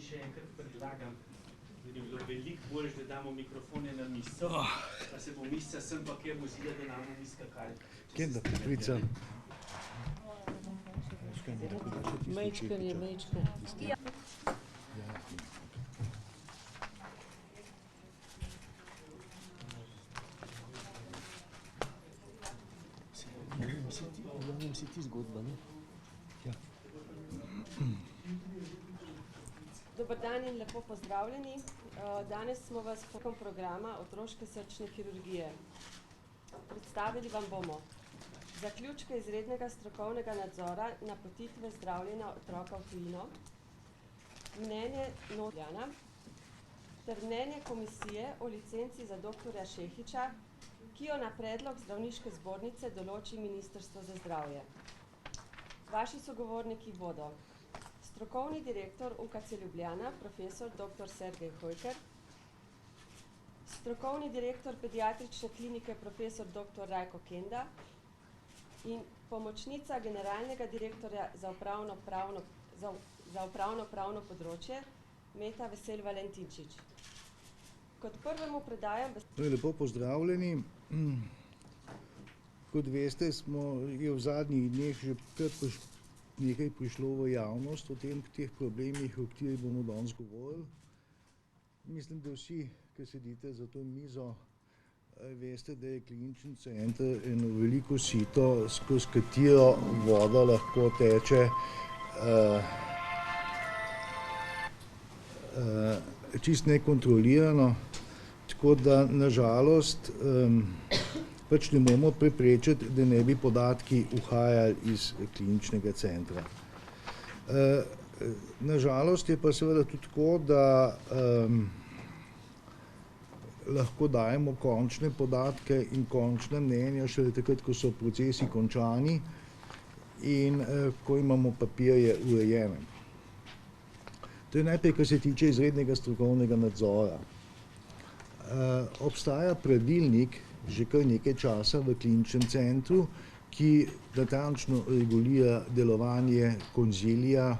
še enkrat predlagam, da bi bilo veliko bolj, da damo mikrofone na mizo, pa se bo miza sem pa kje vozila, da nam bo miska kaj. Kje da priprica? Mejčkanje. Si ti zgodba, ne? Ja. Dober dan in lepo pozdravljeni. Danes smo vas pokom programa otroške srčne kirurgije. Predstavili vam bomo zaključke izrednega strokovnega nadzora napotitve zdravljenja otroka v tujino, mnenje Notljana ter mnenje komisije o licenci za doktorja Šehića, ki jo na predlog zdravniške zbornice določi Ministrstvo za zdravje. Vaši sogovorniki bodo strokovni direktor UKC Ljubljana, profesor dr. Sergej Hojker, strokovni direktor pediatrične klinike, profesor dr. Rajko Kenda in pomočnica generalnega direktorja za upravno-pravno področje, Meta Vesel Valentinčič. Kot prvemu predajam Lepo pozdravljeni. Kot veste, je v zadnjih dneh že nekaj prišlo v javnost o teh problemih, o katerih bomo danes govorili. Mislim, da vsi, ki sedite za to mizo, veste, da je klinični center eno veliko sito, skozi katero voda lahko teče čisto nekontrolirano, tako da nažalost pač ne moremo preprečiti, da ne bi podatki uhajali iz kliničnega centra. Nažalost je pa seveda tudi tako, da lahko dajemo končne podatke in končna mnenja šele takrat, ko so procesi končani in ko imamo papirje urejene. To je najprej, kar se tiče izrednega strokovnega nadzora. Obstaja pravilnik že kar nekaj časa v kliničnem centru, ki natančno regulira delovanje konzilija,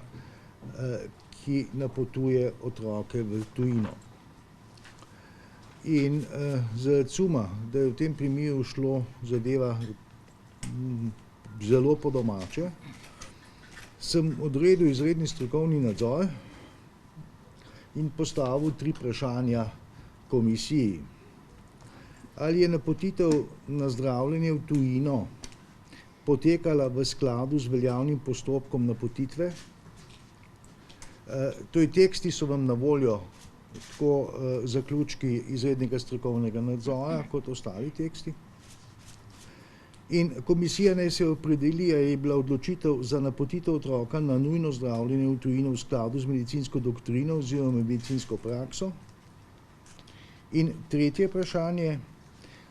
ki napotuje otroke v tujino. In zaradi suma, da je v tem primeru šlo zadeva zelo po domače, sem odredil izredni strokovni nadzor in postavil 3 vprašanja komisiji. Ali je napotitev na zdravljenje v tujino potekala v skladu z veljavnim postopkom napotitve? Teksti so vam na voljo, tako zaključki izrednega strokovnega nadzora kot ostali teksti. In komisija naj se opredeli, ali je bila odločitev za napotitev otroka na nujno zdravljenje v tujino v skladu z medicinsko doktrino oziroma medicinsko prakso. In tretje vprašanje,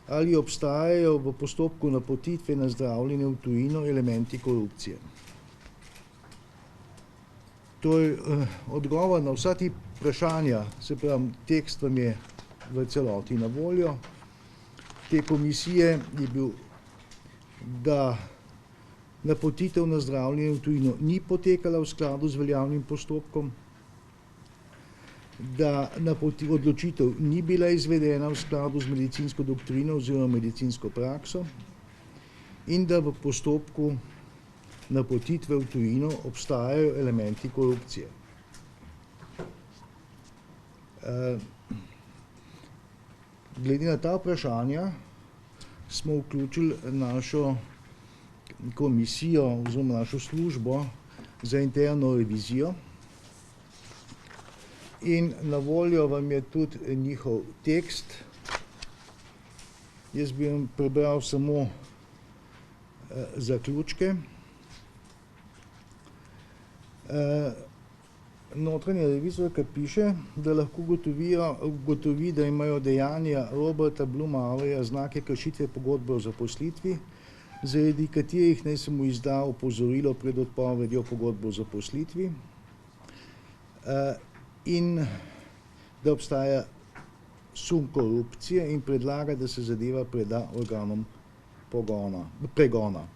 ali obstajajo v postopku napotitve na zdravljenje v tujino elementi korupcije. Odgovor na vsa ti vprašanja, se pravi, tekst vam je v celoti na voljo. Te komisije je bil, da napotitev na zdravljenje v tujino ni potekala v skladu z veljavnim postopkom, da odločitev ni bila izvedena v skladu z medicinsko doktrino oziroma medicinsko prakso in da v postopku napotitve v tujino obstajajo elementi korupcije. Glede na ta vprašanja smo vključili našo komisijo oziroma našo službo za interno revizijo in na voljo vam je tudi njihov tekst. Jaz bi vam prebral samo zaključke. Notranja revizorka piše, da lahko ugotovi, da imajo dejanja Roberta Blumauerja znake kršitve pogodbe o zaposlitvi, zaradi katerih naj se mu izda opozorilo pred odpovedjo pogodbe o zaposlitvi in da obstaja sum korupcije in predlaga, da se zadeva preda organom pregona.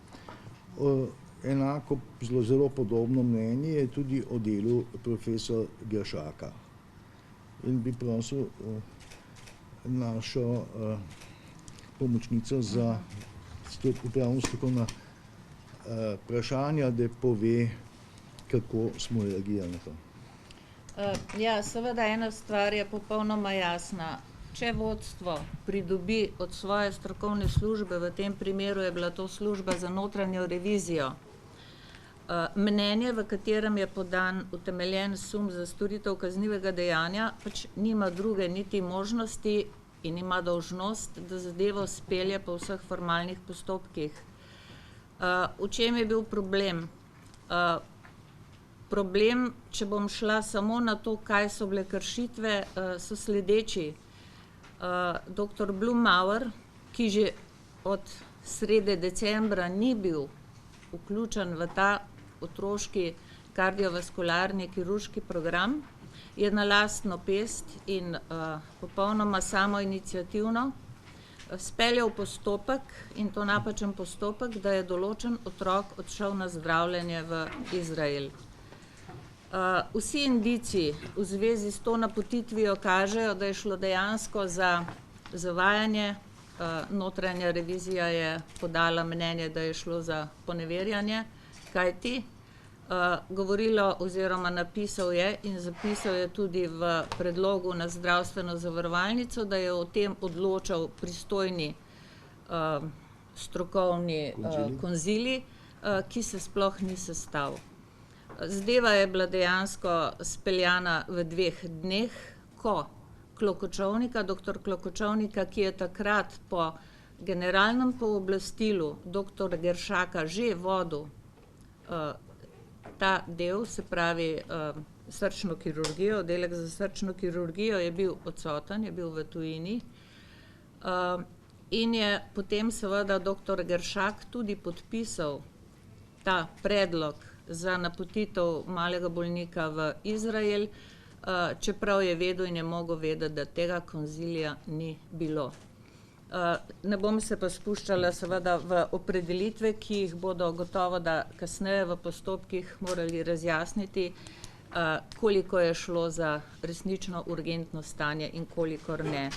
enako zelo podobno mnenje je tudi o delu profesor Geršaka. In bi prosil našo pomočnico za upravno strokovna vprašanja, da pove, kako smo reagirali na to. Ja, seveda ena stvar je popolnoma jasna. Če vodstvo pridobi od svoje strokovne službe, v tem primeru je bila to služba za notranjo revizijo, mnenje, v katerem je podan utemeljen sum za storitev kaznivega dejanja, pač nima druge niti možnosti in ima dolžnost, da zadevo spelje po vseh formalnih postopkih. V čem je bil problem? Problem, če bom šla samo na to, kaj so bile kršitve, so sledeči. Dr. Blumauer, ki že od srede decembra ni bil vključen v ta otroški kardiovaskularni kirurški program, je na lastno pest in popolnoma samoiniciativno speljal postopek, in to napačen postopek, da je določen otrok odšel na zdravljenje v Izrael. Vsi indici v zvezi s to napotitvijo kažejo, da je šlo dejansko za zavajanje. Notranja revizija je podala mnenje, da je šlo za poneverjanje, kajti govorilo oziroma napisal je in zapisal je tudi v predlogu na zdravstveno zavarovalnico, da je o tem odločal pristojni strokovni konzilij, ki se sploh ni sestal. Zadeva je bila dejansko speljana v 2 dneh, ko Klokočovnika, dr. Klokočovnika, ki je takrat po generalnem pooblastilu dr. Geršaka že vodil ta del, se pravi srčno kirurgijo, oddelek za srčno kirurgijo, je bil odsoten, je bil v tujini. In je potem seveda dr. Geršak tudi podpisal ta predlog za napotitev malega bolnika v Izrael, čeprav je vedel in je mogel vedeti, da tega konzilija ni bilo. Ne bom se pa spuščala seveda v opredelitve, ki jih bodo gotovo da kasneje v postopkih morali razjasniti, koliko je šlo za resnično urgentno stanje in kolikor ne.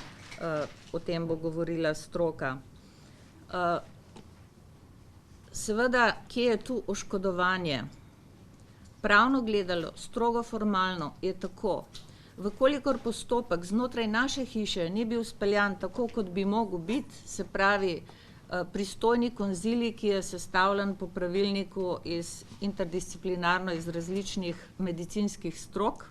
O tem bo govorila stroka. Seveda, kje je tu oškodovanje? Pravno gledalo, strogo formalno je tako. Vkolikor postopek znotraj naše hiše ni bil speljan tako, kot bi mogel biti, se pravi pristojni konzilij, ki je sestavljen po pravilniku interdisciplinarno iz različnih medicinskih strok,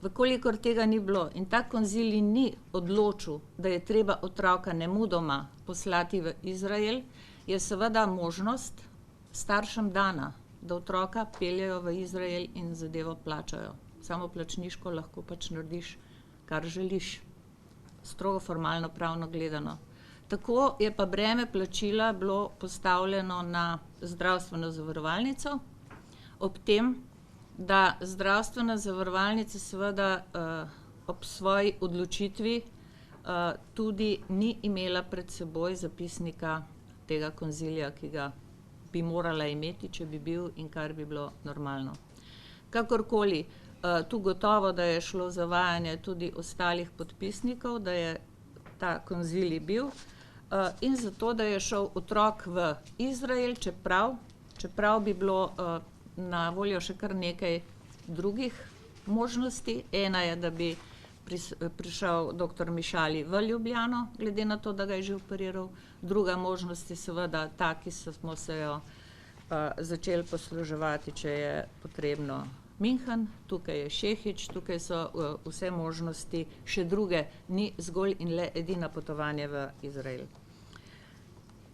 vkolikor tega ni bilo in ta konzilij ni odločil, da je treba otroka nemudoma poslati v Izrael, je seveda možnost staršem dana, da otroka peljejo v Izrael in zadevo plačajo. Samo plačniško lahko pač narediš, kar želiš, strogo formalno pravno gledano. Tako je pa breme plačila bilo postavljeno na zdravstveno zavarovalnico, ob tem, da zdravstvena zavarovalnica seveda ob svoji odločitvi tudi ni imela pred seboj zapisnika tega konzilija, ki ga bi morala imeti, če bi bil in kar bi bilo normalno. Kakorkoli, tu gotovo, da je šlo zavajanje tudi ostalih podpisnikov, da je ta konzilij bil in zato, da je šel otrok v Izrael, čeprav bi bilo na voljo še kar nekaj drugih možnosti. Ena je, da bi prišel dr. Mišali v Ljubljano, glede na to, da ga je že operiral. Druga možnost je seveda ta, ki smo se jo začeli posluževati, če je potrebno, München, tukaj je Šehić, tukaj so vse možnosti, še druge, ni zgolj in le edina potovanje v Izrael.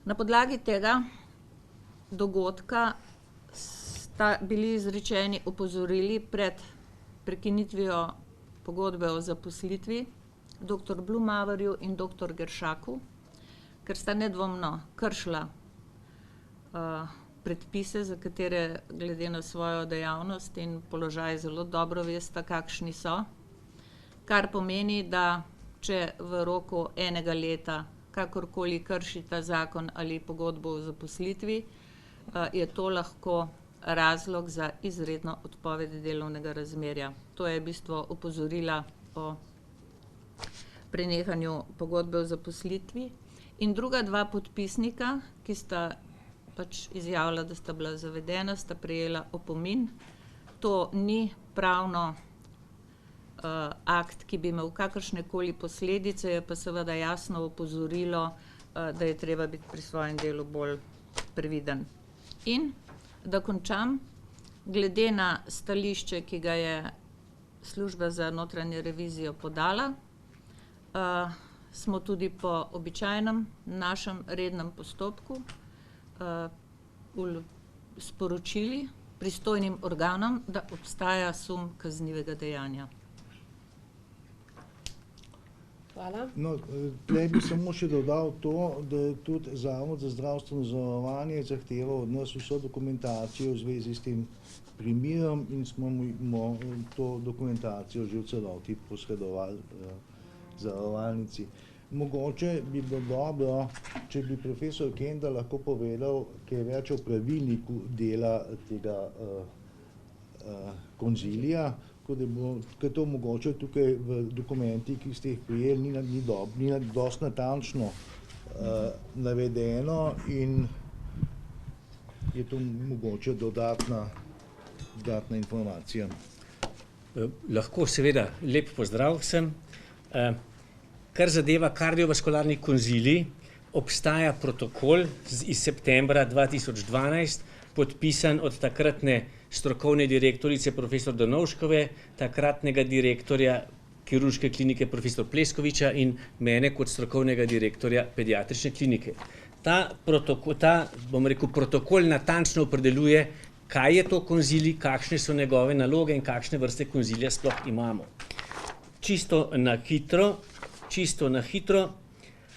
Na podlagi tega dogodka sta bili izrečeni opozorili pred prekinitvijo pogodbe o zaposlitvi dr. Blumauerju in dr. Geršaku, ker sta nedvomno kršila predpise, za katere glede na svojo dejavnost in položaj zelo dobro vesta, kakšni so, kar pomeni, da če v roku 1 leta kakorkoli kršita zakon ali pogodbo o zaposlitvi, je to lahko razlog za izredno odpoved delovnega razmerja. To je v bistvu opozorila o prenehanju pogodbe o zaposlitvi. In druga dva podpisnika, ki sta pač izjavila, da sta bila zavedena, sta prejela opomin. To ni pravno akt, ki bi imel kakršnekoli posledice, je pa seveda jasno opozorilo, da je treba biti pri svojem delu bolj previden. In da končam, glede na stališče, ki ga je služba za notranjo revizijo podala, smo tudi po običajnem našem rednem postopku sporočili pristojnim organom, da obstaja sum kaznivega dejanja. Hvala. No, tlej bi samo še dodal to, da je tudi Zavod za zdravstveno zavarovanje zahteval od nas vso dokumentacijo v zvezi s tem primerom in smo mu to dokumentacijo že v celoti posredovali zavarovalnici. Mogoče bi bilo dobro, če bi profesor Kenda lahko povedal kaj več o pravilniku dela tega konzilija, ker to mogoče tukaj v dokumentih, ki ste jih prijeli, ni dosti natančno navedeno in je to mogoče dodatna informacija. Lahko, seveda, lep pozdrav vsem. Kar zadeva kardiovaskularni konzilij, obstaja protokol iz septembra 2012, podpisan od takratne strokovne direktorice profesor Donovškove, takratnega direktorja kirurške klinike profesor Pleskoviča in mene kot strokovnega direktorja pediatrične klinike. Ta protokol natančno opredeljuje, kaj je to konzilij, kakšne so njegove naloge in kakšne vrste konzilija sploh imamo. Čisto na hitro,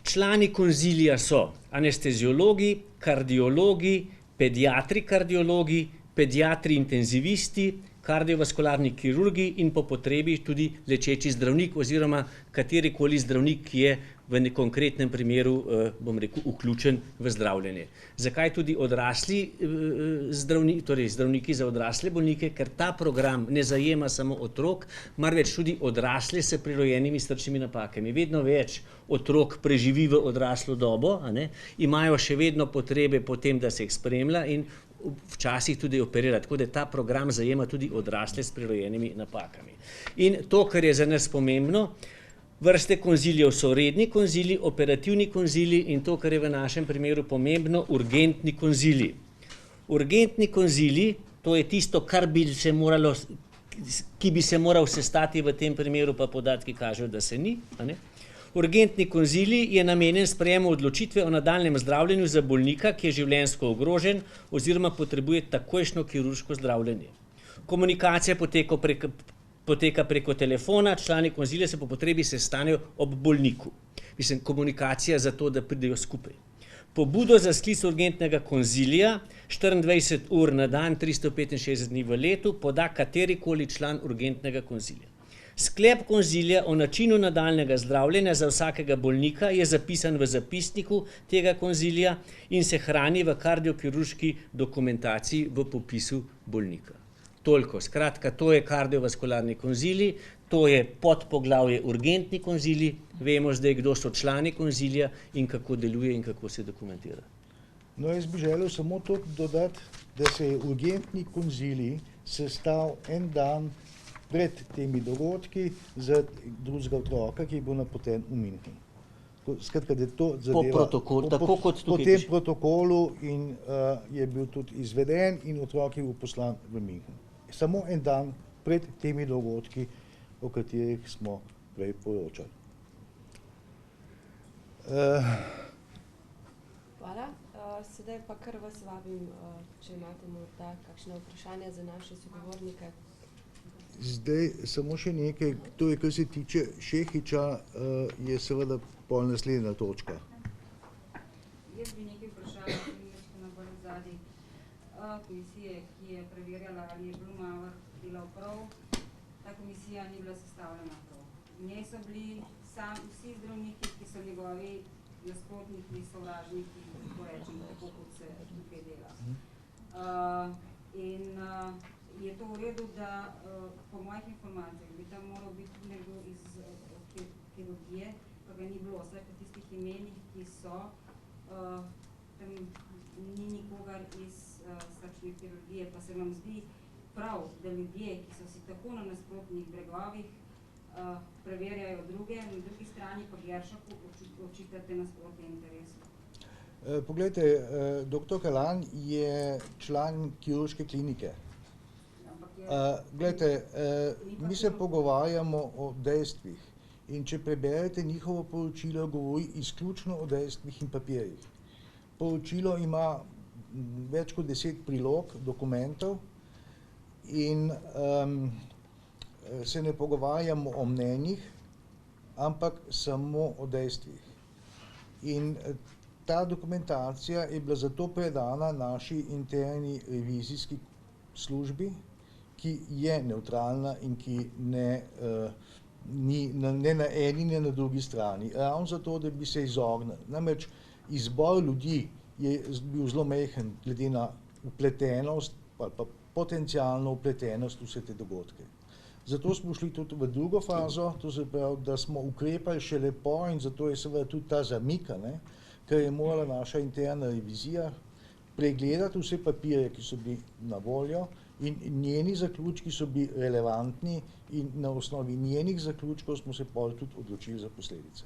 člani konzilija so anesteziologi, kardiologi, pediatri kardiologi, pediatri intenzivisti, kardiovaskularni kirurgi in po potrebi tudi lečeči zdravnik oziroma katerikoli zdravnik, ki je v konkretnem primeru, vključen v zdravljenje. Zakaj tudi odrasli torej zdravniki za odrasle bolnike? Ker ta program ne zajema samo otrok, marveč tudi odrasle s prirojenimi srčnimi napakami. Vedno več otrok preživi v odraslo dobo, imajo še vedno potrebe po tem, da se jih spremlja in včasih tudi operira, tako da ta program zajema tudi odrasle s prirojenimi napakami. In to, kar je za nas pomembno, vrste konzilijev so redni konzilij, operativni konzilij in to, kar je v našem primeru pomembno, urgentni konzilij. Urgentni konzilij, to je tisto, ki bi se moral sestati v tem primeru, pa podatki kažejo, da se ni. Urgentni konzilij je namenjen sprejemu odločitve o nadaljnjem zdravljenju za bolnika, ki je življenjsko ogrožen oziroma potrebuje takojšnjo kirurško zdravljenje. Komunikacija poteka preko telefona, člani konzilija se po potrebi sestanejo ob bolniku. Komunikacija za to, da pridejo skupaj. Pobudo za sklic urgentnega konzilija 24 ur na dan, 365 dni v letu poda katerikoli član urgentnega konzilija. Sklep konzilija o načinu nadaljnjega zdravljenja za vsakega bolnika je zapisan v zapisniku tega konzilija in se hrani v kardiokirurški dokumentaciji v popisu bolnika. Toliko. Skratka, to je kardiovaskularni konzilij, to je podpoglavje urgentni konzilij, vemo zdaj, kdo so člani konzilija in kako deluje in kako se dokumentira. No, jaz bi želel samo to dodati, da se je urgentni konzilij sestal en dan pred temi dogodki za drugega otroka, ki je bil napoten v München. Skratka, da je to zadeva po tem protokolu in je bil tudi izveden in otrok je bil poslan v München. Samo en dan pred temi dogodki, o katerih smo prej poročali. Hvala. Sedaj pa kar vas vabim, če imate morda kakšne vprašanja za naše sogovornike. Zdaj, samo še nekaj, to je, kar se tiče Šehiča, je seveda pol naslednja točka. Jaz bi nekaj vprašala, na vrh zadnji komisije, ki je preverjala, ali je Blumauer delal prav. Ta komisija ni bila sestavljena prav. V njej so bili vsi zdravniki, ki so njegovi nasprotniki, sovražniki, tako rečem, tako kot se tukaj dela. Je to v redu, da po mojih informacijah bi tam moral biti nekdo iz kirurgije, pa ga ni bilo, vsaj po tistih imenih, ki so, tam ni nikogar iz srčne kirurgije, pa se vam zdi prav, da ljudje, ki so si tako na nasprotnih bregovih, preverjajo druge, na drugi strani pa Geršaku očitate nasprotne interesov. Poglejte, dr. Kalan je član kirurške klinike. Glejte, mi se pogovarjamo o dejstvih in če preberete njihovo poročilo, govori izključno o dejstvih in papirjih. Poročilo ima več kot 10 prilog, dokumentov in se ne pogovarjamo o mnenjih, ampak samo o dejstvih. In ta dokumentacija je bila zato predana naši interni revizijski službi, ki je nevtralna in ki ni ne na eni, ne na drugi strani. Ravno zato, da bi se izognili. Namreč izbor ljudi je bil zelo majhen glede na vpletenost ali pa potencialno vpletenost v vse te dogodke. Zato smo šli tudi v drugo fazo, to se pravi, da smo ukrepali šele po in zato je seveda tudi ta zamik, ker je morala naša interna revizija pregledati vse papirje, ki so bili na voljo in njeni zaključki so bili relevantni in na osnovi njenih zaključkov smo se potem tudi odločili za posledice.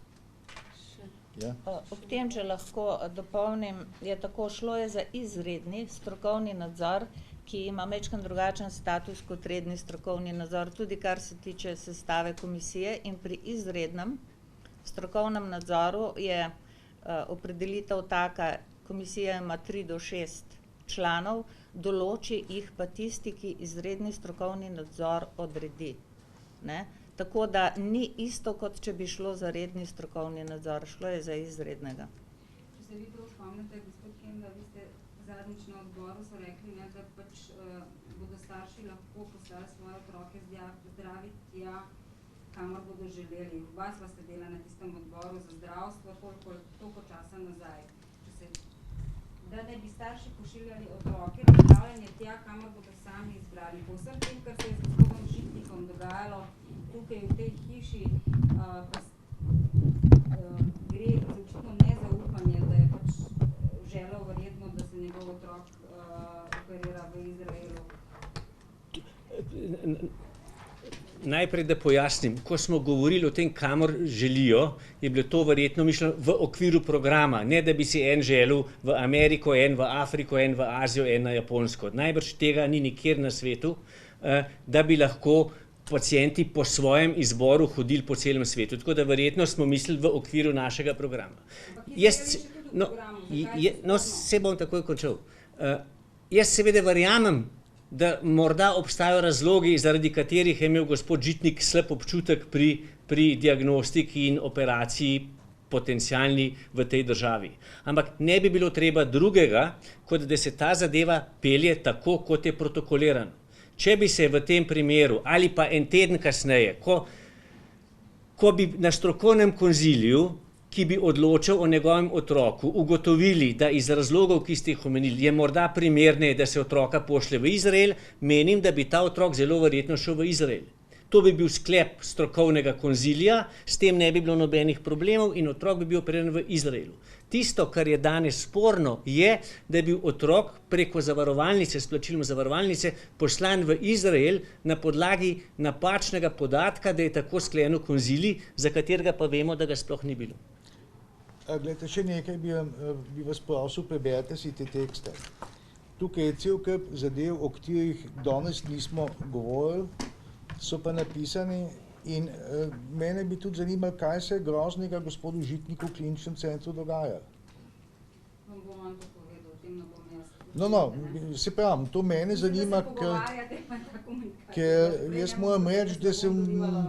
Ja? Ob tem, če lahko dopolnim, je tako, šlo je za izredni strokovni nadzor, ki ima majčkeno drugačen status kot redni strokovni nadzor, tudi kar se tiče sestave komisije, in pri izrednem strokovnem nadzoru je opredelitev taka, komisija ima 3 do 6 članov, določi jih pa tisti, ki izredni strokovni nadzor odredi. Ne? Tako da ni isto, kot če bi šlo za redni strokovni nadzor, šlo je za izrednega. Če se vi prav spomnite, gospod Kenda, vi ste zadnjič na odboru so rekli, ne, da pač bodo starši lahko poslali svoje otroke zdravi tja, kamor bodo želeli. Oba sva sedela na tistem odboru za zdravstvo, toliko časa nazaj. Da ne bi starši pošiljali otroke na zdravljenje tja, kamor bodo sami izbrali. Po vsem tem, kar se je z gospodom Žitnikom dogajalo tukaj v tej hiši, gre za očitno nezaupanje, da je pač želel verjetno, da se njegov otrok operira v Izraelu. Najprej, da pojasnim, ko smo govorili o tem, kamor želijo, je bilo to verjetno mišljeno v okviru programa, ne da bi si en želel v Ameriko, en v Afriko, en v Azijo, en na Japonsko. Najbrž tega ni nikjer na svetu, da bi lahko pacienti po svojem izboru hodili po celem svetu. Tako da verjetno smo mislili v okviru našega programa. Se bom takoj končal. Jaz seveda verjamem, da morda obstajajo razlogi, zaradi katerih je imel gospod Žitnik slab občutek pri diagnostiki in operaciji potencialni v tej državi. Ampak ne bi bilo treba drugega, kot da se ta zadeva pelje tako, kot je protokolirano. Če bi se v tem primeru ali pa en teden kasneje, ko bi na strokovnem konziliju, ki bi odločal o njegovem otroku, ugotovili, da iz razlogov, ki ste jih omenili, je morda primerneje, da se otroka pošlje v Izrael, menim, da bi ta otrok zelo verjetno šel v Izrael. To bi bil sklep strokovnega konzilija, s tem ne bi bilo nobenih problemov in otrok bi bil operiran v Izraelu. Tisto, kar je danes sporno, je, da je bil otrok preko zavarovalnice, s plačilom zavarovalnice, poslan v Izrael na podlagi napačnega podatka, da je tako sklenil konzilij, za katerega pa vemo, da ga sploh ni bilo. Glejte, še nekaj bi vas prosil, preberite si te tekste. Tukaj je cel kup zadev, o katerih danes nismo govorili, so pa napisani in mene bi tudi zanimalo, kaj se je groznega gospodu Žitniku v kliničnem centru dogaja. Vam bom vam to povedal, o tem ne bom jaz. No, se pravim, to mene zanima, ker jaz moram reči,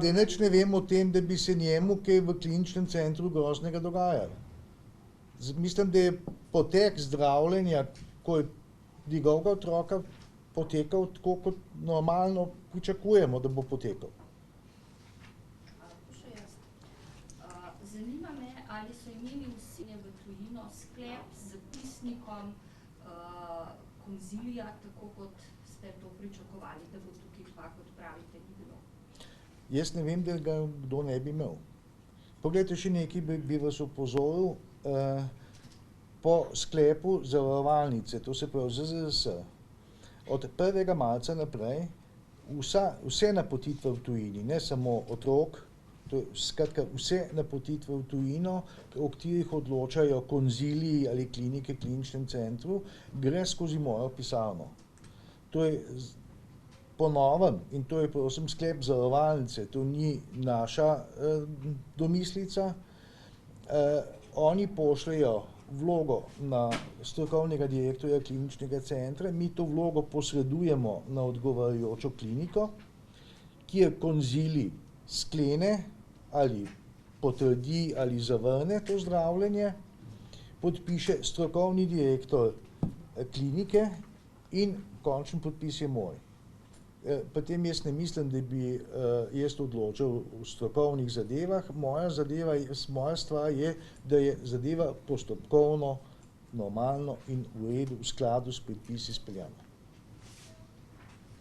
da nič ne vem o tem, da bi se njemu kaj v kliničnem centru groznega dogajalo. Mislim, da je potek zdravljenja, ko je njegovega otroka potekal tako, kot normalno pričakujemo, da bo potekal. Zanima me, ali so imeli vsi v tujino sklep z zapisnikom konzilija, tako kot ste to pričakovali, da bo tukaj pa, kot pravite, ni bilo? Jaz ne vem, da ga kdo ne bi imel. Poglejte, še nekaj bi vas opozoril. Po sklepu zavarovalnice, to se pravi ZZZS, od 1. marca naprej vse napotitve v tujini, ne samo otrok, skratka vse napotitve v tujino, o katerih odločajo konziliji ali klinike v kliničnem centru, gre skozi mojo pisarno. To je po novem, in to je prosim sklep zavarovalnice, to ni naša domislica, oni pošljejo vlogo na strokovnega direktorja kliničnega centra, mi to vlogo posredujemo na odgovarjajočo kliniko, kjer konzilij sklene ali potrdi ali zavrne to zdravljenje, podpiše strokovni direktor klinike in končen podpis je moj. Potem jaz ne mislim, da bi jaz odločil v strokovnih zadevah. Moja stvar je, da je zadeva postopkovno, normalno in v redu, v skladu s predpisi speljana.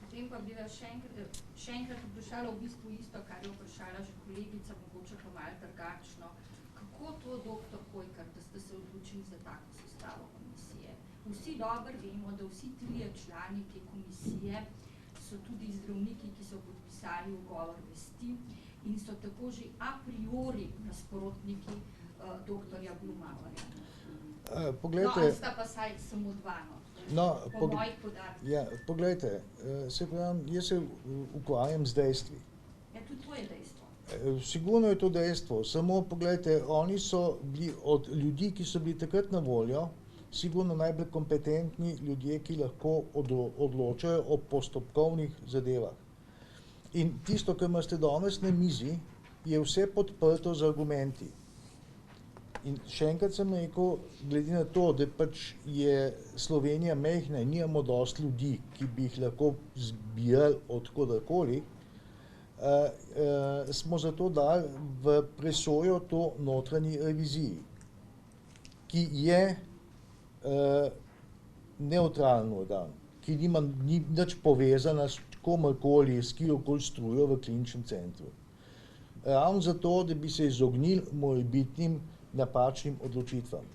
Potem pa bi vas še enkrat vprašala v bistvu isto, kar je vprašala že kolegica, mogoče pa malo drugačno. Kako to, doktor Hojkar, da ste se odločili za tako sestavo komisije? Vsi dobro vemo, da vsi trije člani te komisije so tudi zdravniki, ki so podpisali ugovor vesti in so tako že a priori nasprotniki doktorja Blumavarja. Poglejte, no, ali sta pa saj samo dva, po mojih podatkih. Ja, poglejte, jaz se ukvarjam z dejstvi. Ja, tudi to je dejstvo. Sigurno je to dejstvo, samo poglejte, oni so bili od ljudi, ki so bili takrat na voljo, sigurno najbolj kompetentni ljudje, ki lahko odločajo o postopkovnih zadevah. In tisto, kar imate danes na mizi, je vse podprto z argumenti. In še enkrat sem rekel, glede na to, da pač je Slovenija majhna in nimamo dosti ljudi, ki bi jih lahko zbirali od koderkoli, smo zato dali v presojo to notranji reviziji, ki je neutralen organ, ki ni nič povezana s komorkoli, s kjerokoli strujo v kliničnem centru. Ravno zato, da bi se izognili morebitnim napačnim odločitvam.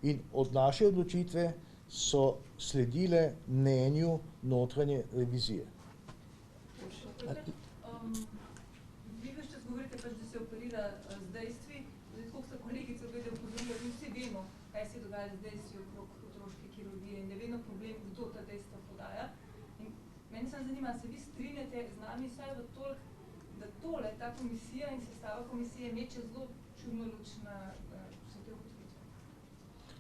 In od naše odločitve so sledile mnenju notranje revizije. Vi več čas govorite pač, da se operira z dejstvi, koliko sta kolegica glede opozorila, mi vsi vemo, kaj se dogaja z dejstvi okrog otroške kirurgije in ne vedno problem, kdo ta dejstva podaja. In meni se zanima, se vi strinjate z nami vsaj v toliko, da tole, ta komisija in sestava komisije meče zelo čudno luč na vse te ugotovitve.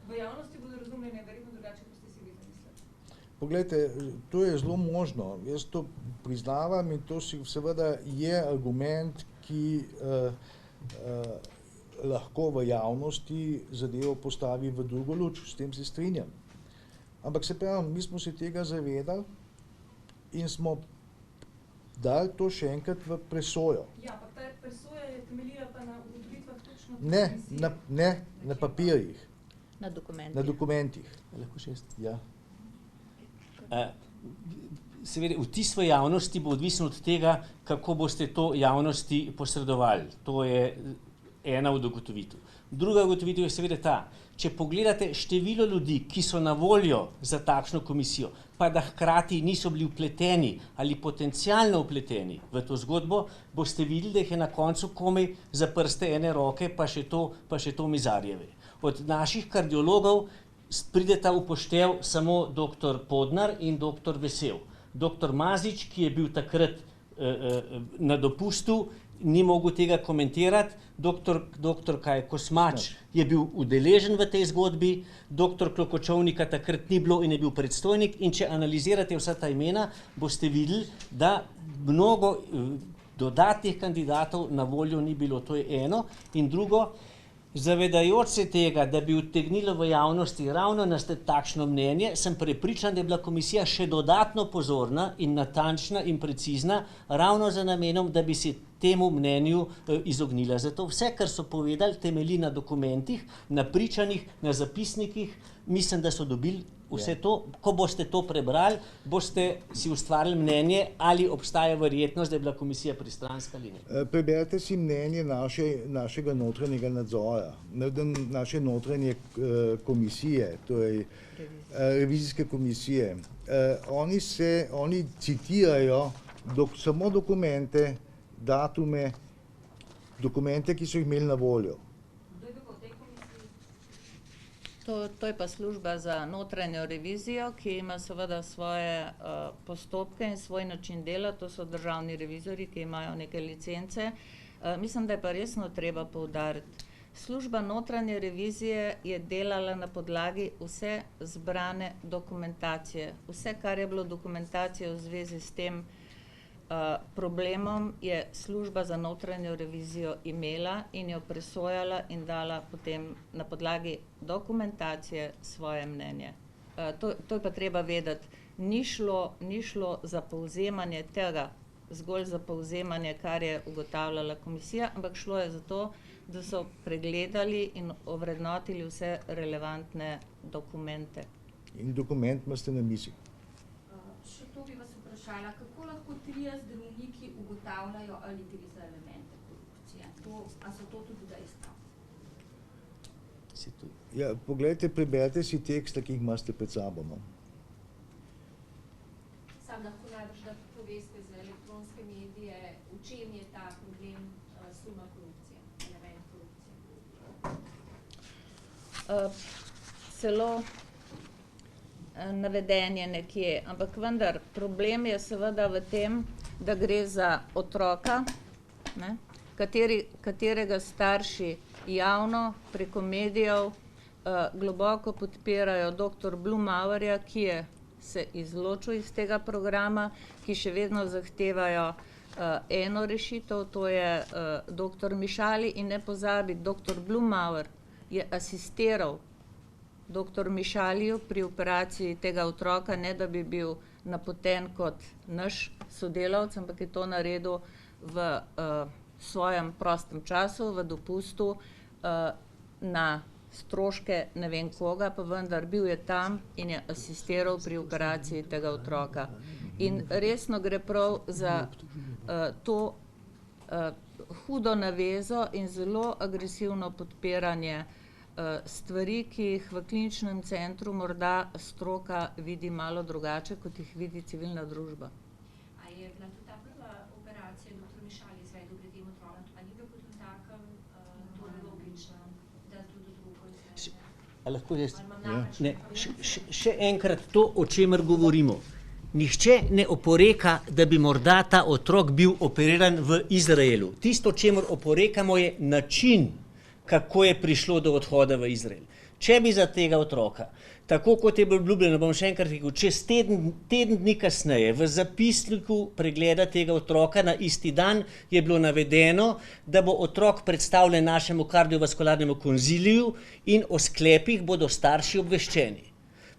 V javnosti bodo razumljene verjetno drugače, kot ste si vi zamislili. Poglejte, to je zelo možno. Jaz to priznavam in to seveda je argument, ki lahko v javnosti zadevo postavi v drugo luč, s tem se strinjam. Ampak se pravi, mi smo se tega zavedali in smo dali to še enkrat v presojo. Ja, ampak ta presoja je temeljila pa na ugotovitvah točno Ne, na papirjih. Na dokumentih. Na dokumentih. Lahko šest? Ja. Seveda, vtis v javnosti bo odvisen od tega, kako boste to javnosti posredovali. To je ena od ugotovitev. Druga ugotovitev je seveda ta, če pogledate število ljudi, ki so na voljo za takšno komisijo, pa da hkrati niso bili vpleteni ali potencialno vpleteni v to zgodbo, boste videli, da jih je na koncu komaj za prste ene roke, pa še to mizarjeve. Od naših kardiologov prideta v poštev samo dr. Podnar in dr. Vesel. Dr. Mazič, ki je bil takrat na dopustu, ni mogel tega komentirati, dr. Kosmač je bil udeležen v tej zgodbi, dr. Klokočovnika takrat ni bilo in je bil predstojnik, in če analizirate vsa ta imena, boste videli, da mnogo dodatnih kandidatov na voljo ni bilo. To je eno. In drugo, zavedajoč se tega, da bi utegnilo v javnosti ravno nastati takšno mnenje, sem prepričan, da je bila komisija še dodatno pozorna in natančna in precizna, ravno za namenom, da bi se temu mnenju izognila. Zato vse, kar so povedali, temelji na dokumentih, na pričanjih, na zapisnikih. Mislim, da so dobili vse to. Ko boste to prebrali, boste si ustvarili mnenje, ali obstaja verjetnost, da je bila komisija pristranska ali ne. Preberite si mnenje našega notranjega nadzora, naše notranje komisije, torej revizijske komisije. Oni citirajo samo dokumente, datume, dokumente, ki so jih imeli na voljo. To je pa služba za notranjo revizijo, ki ima seveda svoje postopke in svoj način dela, to so državni revizori, ki imajo neke licence. Mislim, da je pa resno treba poudariti. Služba notranje revizije je delala na podlagi vse zbrane dokumentacije. Vse, kar je bilo dokumentacije v zvezi s tem problemom, je služba za notranjo revizijo imela in jo presojala in dala potem na podlagi dokumentacije svoje mnenje. To je pa treba vedeti. Ni šlo za povzemanje tega, zgolj za povzemanje, kar je ugotavljala komisija, ampak šlo je za to, da so pregledali in ovrednotili vse relevantne dokumente. In dokument imate na mizi. Še to bi vas vprašala, kako lahko trije zdravniki ugotavljajo, ali gre za elemente korupcije? A so to tudi dejstva? Ja, poglejte, preberite si tekste, ki jih imate pred sabo. Sam lahko najbrž, da poveste za elektronske medije, v čem je ta problem suma korupcije, element korupcije? Celo navedenje nekje, ampak vendar problem je seveda v tem, da gre za otroka, ne, katerega starši javno preko medijev globoko podpirajo dr. Blumauerja, ki je se izločil iz tega programa, ki še vedno zahtevajo eno rešitev, to je dr. Mišali, in ne pozabi, dr. Blumauer je asistiral dr. Mišaliju pri operaciji tega otroka, ne da bi bil napoten kot naš sodelavec, ampak je to naredil v svojem prostem času, v dopustu, na stroške ne vem koga, pa vendar bil je tam in je asistiral pri operaciji tega otroka. In resno gre prav za to hudo navezo in zelo agresivno podpiranje stvari, ki jih v kliničnem centru morda stroka vidi malo drugače, kot jih vidi civilna družba. A je bila tudi ta prva operacija dr. Mišali izvedel pri tem otroku, a ni bilo potem takem to logično, da tudi drugo izvedel? A lahko jaz? Ne, še enkrat to, o čemer govorimo. Nihče ne oporeka, da bi morda ta otrok bil operiran v Izraelu. Tisto, o čemer oporekamo, je način, kako je prišlo do odhoda v Izrael. Če bi za tega otroka, tako kot je bilo obljubljeno, bom še enkrat rekel, čez teden dni kasneje v zapisniku pregleda tega otroka na isti dan je bilo navedeno, da bo otrok predstavljen našemu kardiovaskularnemu konziliju in o sklepih bodo starši obveščeni.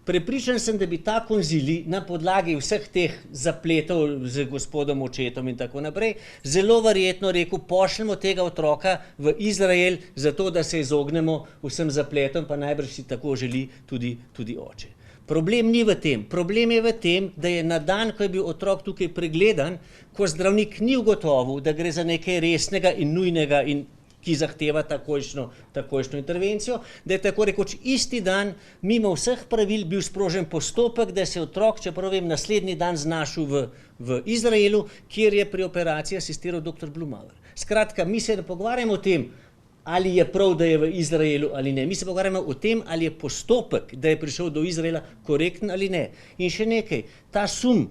Prepričan sem, da bi ta konzilij na podlagi vseh teh zapletov z gospodom očetom in tako naprej, zelo verjetno rekel, pošljemo tega otroka v Izrael, zato da se izognemo vsem zapletom, pa najbrž si tako želi tudi oče. Problem ni v tem. Problem je v tem, da je na dan, ko je bil otrok tukaj pregledan, ko zdravnik ni ugotovil, da gre za nekaj resnega in nujnega in ki zahteva takojšnjo intervencijo, da je tako rekoč isti dan, mimo vseh pravil, bil sprožen postopek, da se otrok, čeprav vem, naslednji dan znašel v Izraelu, kjer je pri operaciji asistiral dr. Blumauer. Skratka, mi se ne pogovarjamo o tem, ali je prav, da je v Izraelu ali ne. Mi se pogovarjamo o tem, ali je postopek, da je prišel do Izraela, korekten ali ne. In še nekaj, ta sum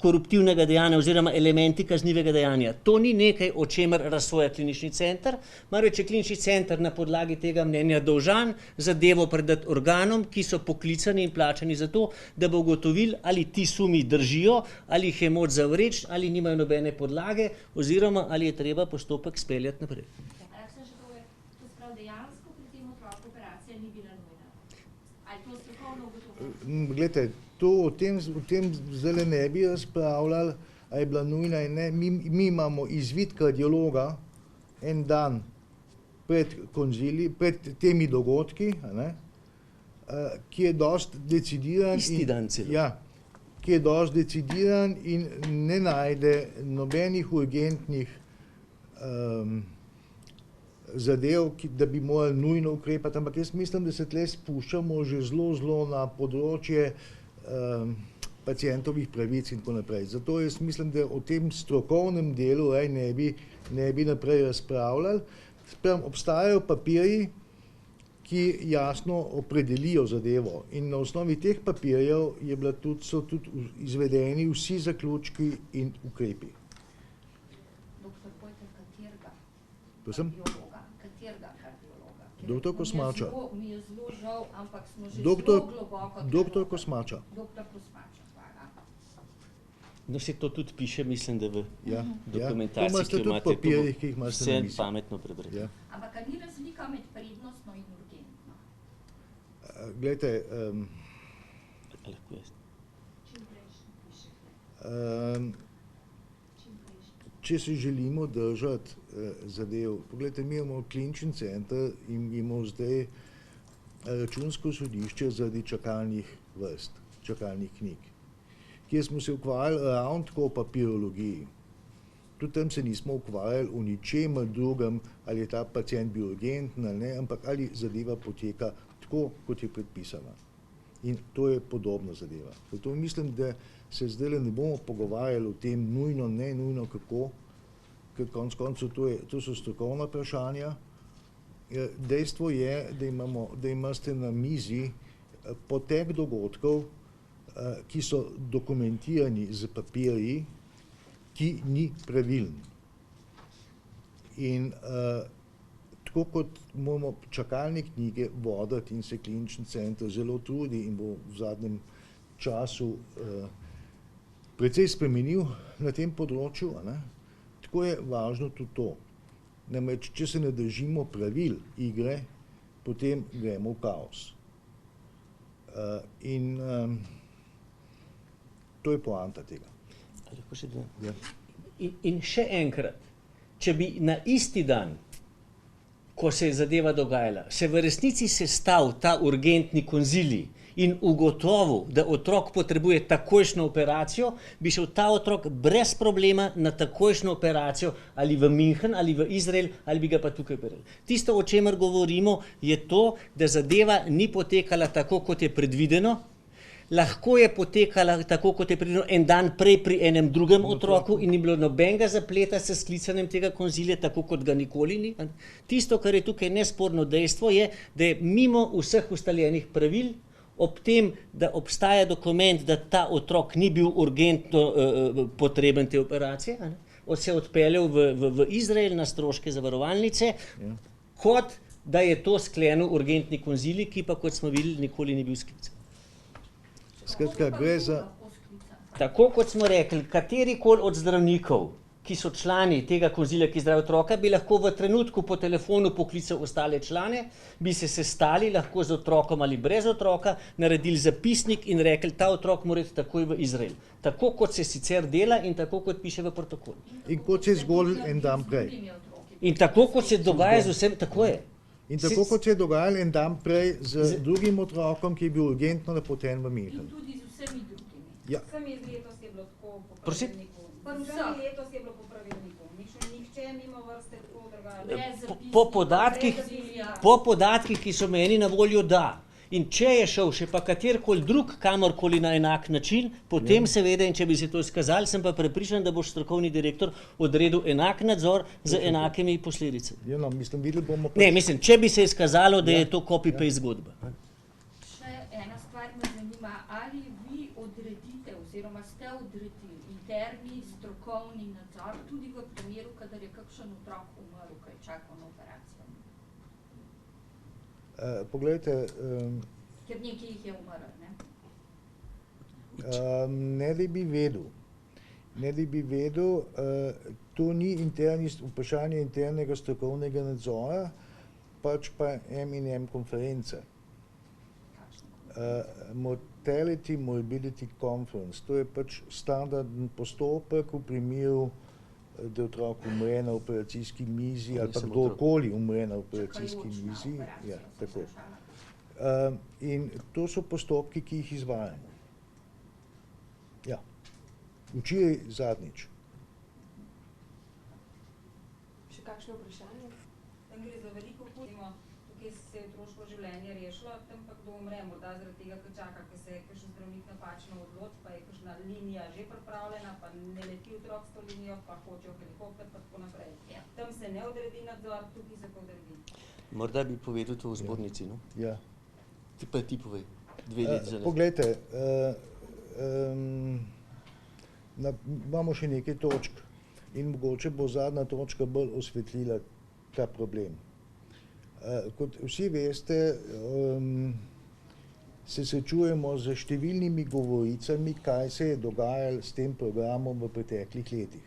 koruptivnega dejanja oziroma elementi kaznivega dejanja, to ni nekaj, o čemer razsoja klinični center, marveč je klinični center na podlagi tega mnenja dolžan zadevo predati organom, ki so poklicani in plačani za to, da bo ugotovil, ali ti sumi držijo, ali jih je moč zavreči, ali nimajo nobene podlage, oziroma ali je treba postopek speljati naprej. Glejte, o tem zdaj ne bi razpravljali, a je bila nujna in ne. Mi imamo izvid kardiologa en dan pred temi dogodki, a ne, ki je dosti decidiran. Isti dan celo. Ja, ki je dosti decidiran in ne najde nobenih urgentnih zadev, da bi morali nujno ukrepati, ampak jaz mislim, da se tle spuščamo že zelo na področje pacientovih pravic in tako naprej. Zato jaz mislim, da o tem strokovnem delu ne bi naprej razpravljali. Sprem, obstajajo papirji, ki jasno opredelijo zadevo in na osnovi teh papirjev so tudi izvedeni vsi zaključki in ukrepi. Doktor Pojter, katerega? Prosim? Katerega kardiologa? Doktor Kosmača. Mi je zelo žal, ampak smo že Doktor, zelo globoko. doktor Kosmača. Doktor Kosmača, hvala. No, se to tudi piše, mislim, da v Ja, dokumentaciji, to imate tudi v papirjih, ki jih imate na vse mizi. pametno prebrati. Ja. Ampak a ni razlika med prednostno in urgentno? Glejte, Lahko jaz. če se želimo držati zadev, pogledajte, mi imamo klinični center in imamo zdaj računsko sodišče zaradi čakalnih vrst, čakalnih knjig, kjer smo se ukvarjali ravno tako o papirologiji. Tudi tam se nismo ukvarjali o ničemer drugem, ali je ta pacient bil urgenten ali ne, ampak ali zadeva poteka tako, kot je predpisana. In to je podobna zadeva. Zato mislim, da se zdaj ne bomo pogovarjali o tem nujno, ne nujno kako, ker konec koncev to so strokovna vprašanja. Dejstvo je, da imate na mizi potek dogodkov, ki so dokumentirani z papirji, ki ni pravilen. In tako kot moramo čakalne knjige voditi in se klinični center zelo trudi in bo v zadnjem času precej spremenil na tem področju, a ne? Tako je važno tudi to. Namreč, če se ne držimo pravil igre, potem gremo v kaos. To je poanta tega. Lahko še dodam? Ja. In še enkrat, če bi na isti dan, ko se je zadeva dogajala, se v resnici sestal ta urgentni konzilij in ugotovil, da otrok potrebuje takojšnjo operacijo, bi šel ta otrok brez problema na takojšnjo operacijo ali v München ali v Izrael ali bi ga pa tukaj operirali. Tisto, o čemer govorimo, je to, da zadeva ni potekala tako, kot je predvideno. Lahko je potekala tako, kot je predvideno en dan prej pri enem drugem otroku in ni bilo nobenega zapleta s sklicanjem tega konzilija, tako kot ga nikoli ni. Tisto, kar je tukaj nesporno dejstvo, je, da je mimo vseh ustaljenih pravil, ob tem, da obstaja dokument, da ta otrok ni bil urgentno potreben te operacije, se je odpeljal v Izrael na stroške zavarovalnice, kot da je to sklenil urgentni konzilij, ki pa, kot smo videli, nikoli ni bil sklican. Skratka, gre za... Tako kot smo rekli, katerikoli od zdravnikov, ki so člani tega konzilija, ki zdravi otroka, bi lahko v trenutku po telefonu poklical ostale člane, bi se sestali lahko z otrokom ali brez otroka, naredili zapisnik in rekli, ta otrok mora iti takoj v Izrael. Tako kot se sicer dela in tako kot piše v protokolu. In kot se je zgodilo en dan prej. In tako kot se dogaja z vsem, tako je. In tako kot se je dogajalo en dan prej z drugim otrokom, ki je bil urgentno napoten v München. In tudi z vsemi drugimi. Ja. Vsemi letos je bilo tako po Prosim? pravilniku. Vsemi letos je bilo po pravilniku. Nihče mimo vrste tako drugače. Po podatkih, ki so meni na voljo, da. In če je šel še pa katerkoli drug kamorkoli na enak način, potem seveda, in če bi se to izkazali, sem pa prepričan, da boš strokovni direktor odredil enak nadzor z enakimi posledicami. Ja, no, mislim, videli bomo... Ne, mislim, če bi se izkazalo, da je to copy-paste zgodba. Še ena stvar me zanima, ali vi odredite oziroma ste odredili interni strokovni nadzor tudi v primeru, kadar je kakšen otrok umrl, ko je čakal na operacijo? Poglejte... Ker nekaj jih je umrl, ne? Ne da bi vedel. Ne da bi vedel, to ni vprašanje internega strokovnega nadzora, pač pa M&M konference. Mortality Morbidity Conference. To je pač standardni postopek v primeru, da otrok umre na operacijski mizi ali pa kdorkoli umre na operacijski mizi. Ja, tako. In to so postopki, ki jih izvajamo. Ja. Včeraj zadnjič. Še kakšno vprašanje? Tam gre za veliko hudimo, tukaj se je otroško življenje rešilo, tam pa kdo umre, morda zaradi tega, ker čaka, ker se je kakšen zdravnik napačno odloči, pa je kakšna linija že pripravljena, pa ne leti otrok s to linijo, pa hočejo helikopter, pa tako naprej. Ja. Tam se ne odredi nadzor, tukaj se pa odredi. Morda bi povedal to v zbornici, no? Ja. Ti povej, 2 leti za nas. Poglejte, imamo še nekaj točk in mogoče bo zadnja točka bolj osvetlila ta problem. Kot vsi veste, se srečujemo z številnimi govoricami, kaj se je dogajalo s tem programom v preteklih letih.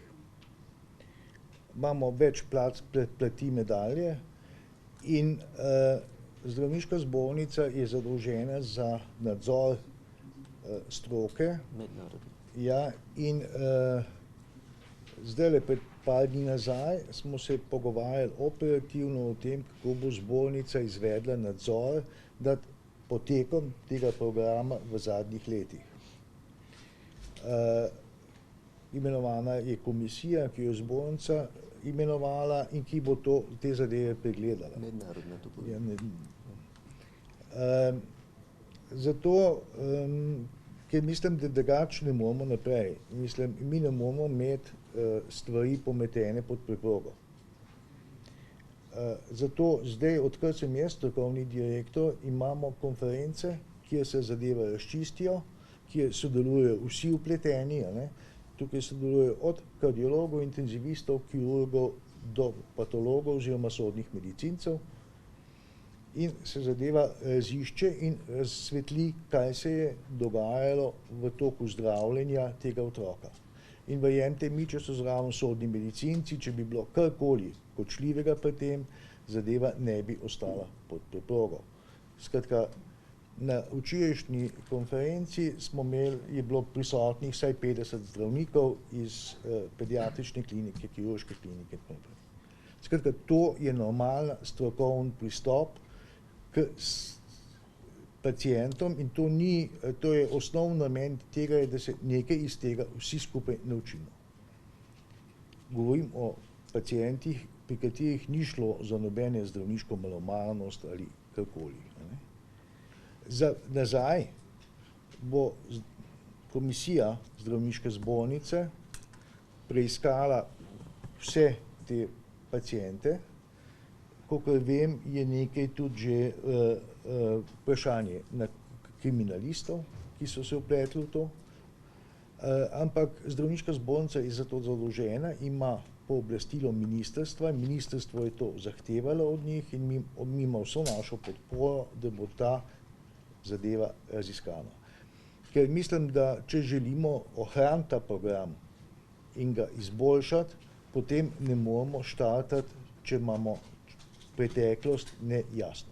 Imamo več plati medalje in Zdravniška zbornica je zadolžena za nadzor stroke. Mednarodno. Ja, in zdajle pred par dni nazaj smo se pogovarjali operativno o tem, kako bo zbornica izvedla nadzor nad potekom tega programa v zadnjih letih. Imenovana je komisija, ki jo zbornica imenovala in ki bo te zadeve pregledala. Mednarodno to Ja, povem. zato, ker mislim, da drugače ne moramo naprej. Mislim, mi ne moramo imeti stvari pometene pod preprogo. Zato zdaj, odkar sem jaz strokovni direktor, imamo konference, kjer se zadeve razčistijo, kjer sodelujejo vsi vpleteni, ne? Tukaj sodelujejo od kardiologov, intenzivistov, kirurgov do patologov oziroma sodnih medicincev in se zadeva razišče in razsvetli, kaj se je dogajalo v toku zdravljenja tega otroka. In verjemite mi, če so zraven sodni medicinci, če bi bilo karkoli kočljivega pri tem, zadeva ne bi ostala pod preprogo. Skratka, na včerajšnji konferenci je bilo prisotnih vsaj 50 zdravnikov iz pediatrične klinike, kirurške klinike in tako naprej. Skratka, to je normalen strokoven pristop k pacientom in to je osnovni namen tega, da se nekaj iz tega vsi skupaj naučimo. Govorim o pacientih, pri katerih ni šlo za nobene zdravniško malomarnost ali karkoli. Za nazaj bo komisija zdravniške zbornice preiskala vse te paciente. Kakor vem, je nekaj tudi že vprašanje na kriminalistov, ki so se vpletli v to. Ampak zdravniška zbornica je za to zadolžena, ima pooblastilo ministrstva, ministrstvo je to zahtevalo od njih in mi imamo vso našo podporo, da bo ta zadeva raziskana. Ker mislim, da če želimo ohraniti ta program in ga izboljšati, potem ne moramo štartati, če imamo preteklost nejasno.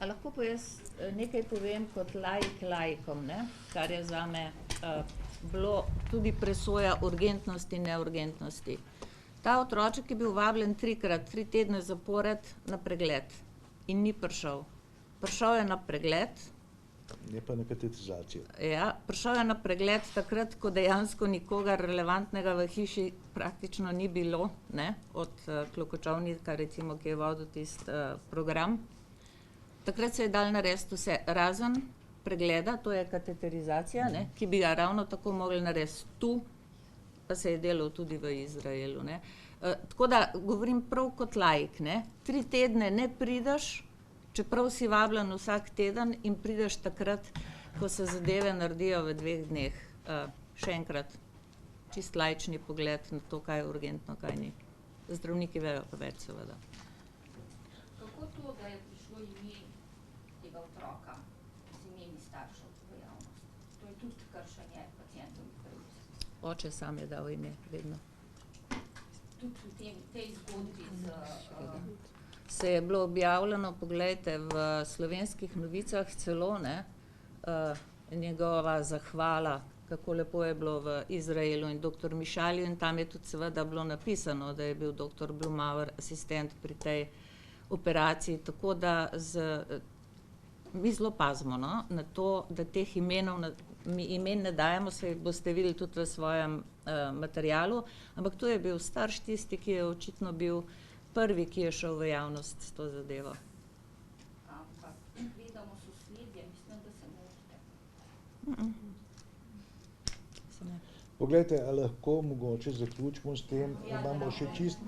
A lahko pa jaz nekaj povem kot laik laikom, ne? Kar je zame bilo tudi presoja urgentnosti in neurgentnosti. Ta otroček je bil vabljen 3 tedne zapored na pregled in ni prišel. Prišel je na pregled. Ne pa na katetizacijo. Ja, prišel je na pregled takrat, ko dejansko nikogar relevantnega v hiši praktično ni bilo, ne, od Klokočovnika, recimo, ki je vodil tisti program. Takrat se je dal narediti vse razen pregleda, to je kateterizacija, ne, ki bi ga ravno tako mogli narediti tu, pa se je delal tudi v Izraelu, ne. Tako da govorim prav kot laik, ne. 3 tedne ne prideš, čeprav si vabljen vsak teden in prideš takrat, ko se zadeve naredijo v 2 dneh. Še enkrat, čist laični pogled na to, kaj je urgentno, kaj ni. Zdravniki vejo pa več, seveda. Kako to, da je prišlo ime tega otroka z imeni staršev v javnost? To je tudi kršenje pacientovih pravic. Oče sam je dal ime, vedno. Tudi v tej zgodbi z se je bilo objavljeno, poglejte, v Slovenskih novicah celo, ne, njegova zahvala, kako lepo je bilo v Izraelu in dr. Mišalju, in tam je tudi seveda bilo napisano, da je bil dr. Blumauer asistent pri tej operaciji, tako da mi zelo pazimo, no, na to, da teh imen ne dajemo, se boste videli tudi v svojem materialu, ampak to je bil starš tisti, ki je očitno bil prvi, ki je šel v javnost s to zadevo. Ampak gledamo sosledje, mislim, da se motite. Poglejte, a lahko mogoče zaključimo s tem, imamo še čist...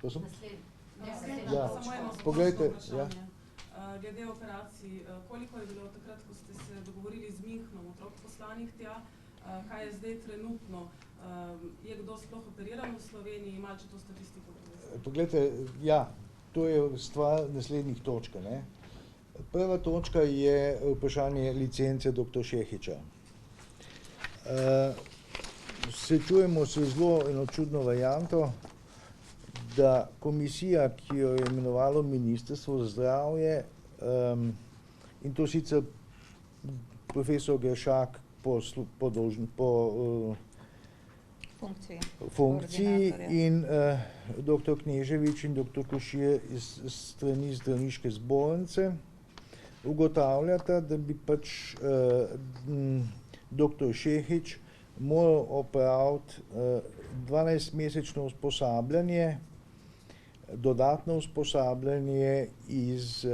Prosim? Ja, poglejte, ja. Glede operacij, koliko je bilo takrat, ko ste se dogovorili z Münchnom, otrok poslanih tja, kaj je zdaj trenutno? Je kdo sploh operiran v Sloveniji, ima če to statistiko? Poglejte, ja, to je stvar naslednjih točk, ne. Prva točka je vprašanje licence dr. Šehiča. Srečujemo se zelo eno čudno varianto, da komisija, ki jo je imenovalo Ministrstvo za zdravje, in to sicer profesor Geršak po funkciji in dr. Kneževič in dr. Košir iz strani zdravniške zbornice, ugotavljata, da bi pač dr. Šehič moral opraviti 12-mesečno usposabljanje, dodatno usposabljanje iz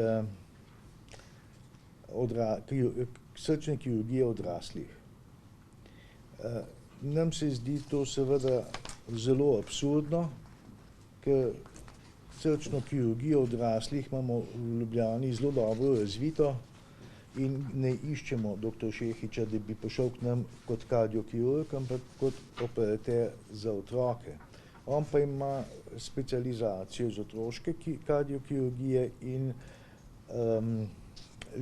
srčne kirurgije odraslih. Nam se zdi to seveda zelo absurdno, ker srčno kirurgijo odraslih imamo v Ljubljani zelo dobro razvito in ne iščemo dr. Šehiča, da bi prišel k nam kot kardiokirurg, ampak kot operater za otroke. On pa ima specializacijo iz otroške kardiokirurgije in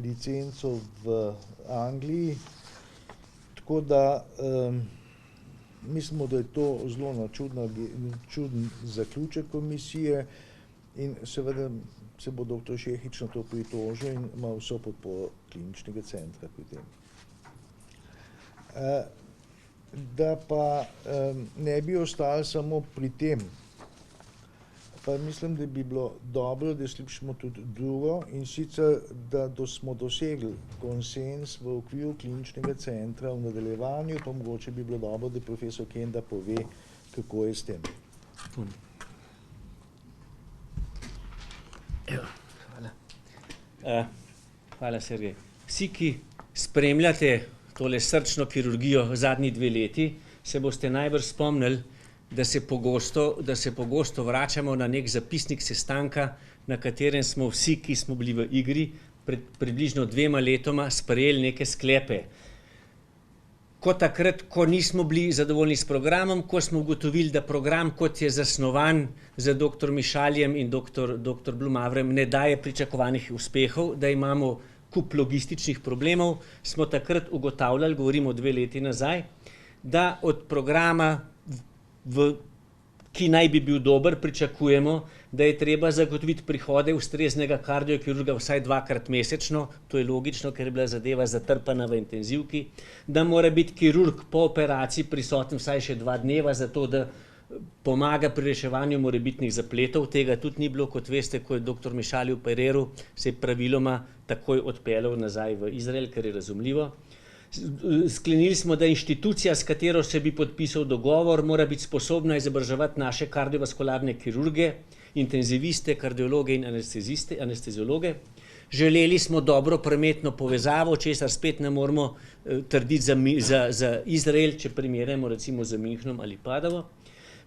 licenco v Angliji, tako da mislimo, da je to zelo čuden zaključek komisije in seveda se bo dr. Šehič na to pritožil in ima vso podporo kliničnega centra pri tem. Da pa ne bi ostali samo pri tem, pa mislim, da bi bilo dobro, da slišimo tudi drugo, in sicer, da smo dosegli konsens v okviru kliničnega centra v nadaljevanju, pa mogoče bi bilo dobro, da profesor Kenda pove, kako je s tem. Hvala, Sergej. Vsi, ki spremljate tole srčno kirurgijo zadnji 2 leti, se boste najbrž spomnili, da se pogosto vračamo na nek zapisnik sestanka, na katerem smo vsi, ki smo bili v igri, pred približno 2 letoma sprejeli neke sklepe. Ko takrat, ko nismo bili zadovoljni s programom, ko smo ugotovili, da program, kot je zasnovan z dr. Mišaljem in dr. Blumauerem, ne daje pričakovanih uspehov, da imamo kup logističnih problemov, smo takrat ugotavljali, govorimo 2 leti nazaj, da od programa, ki naj bi bil dober, pričakujemo, da je treba zagotoviti prihode ustreznega kardiokirurga vsaj 2-krat mesečno, to je logično, ker je bila zadeva zatrpana v intenzivki, da mora biti kirurg po operaciji prisoten vsaj še 2 dneva, zato da pomaga pri reševanju morebitnih zapletov. Tega tudi ni bilo, kot veste, ko je dr. Mišalj operiral, se je praviloma takoj odpeljal nazaj v Izrael, ker je razumljivo. Sklenili smo, da inštitucija, s katero se bi podpisal dogovor, mora biti sposobna izobraževati naše kardiovaskularne kirurge, intenziviste, kardiologe in anesteziologe. Želeli smo dobro prometno povezavo, česar spet ne moramo trditi za Izrael, če primerjamo recimo z Münchnom ali Padovo.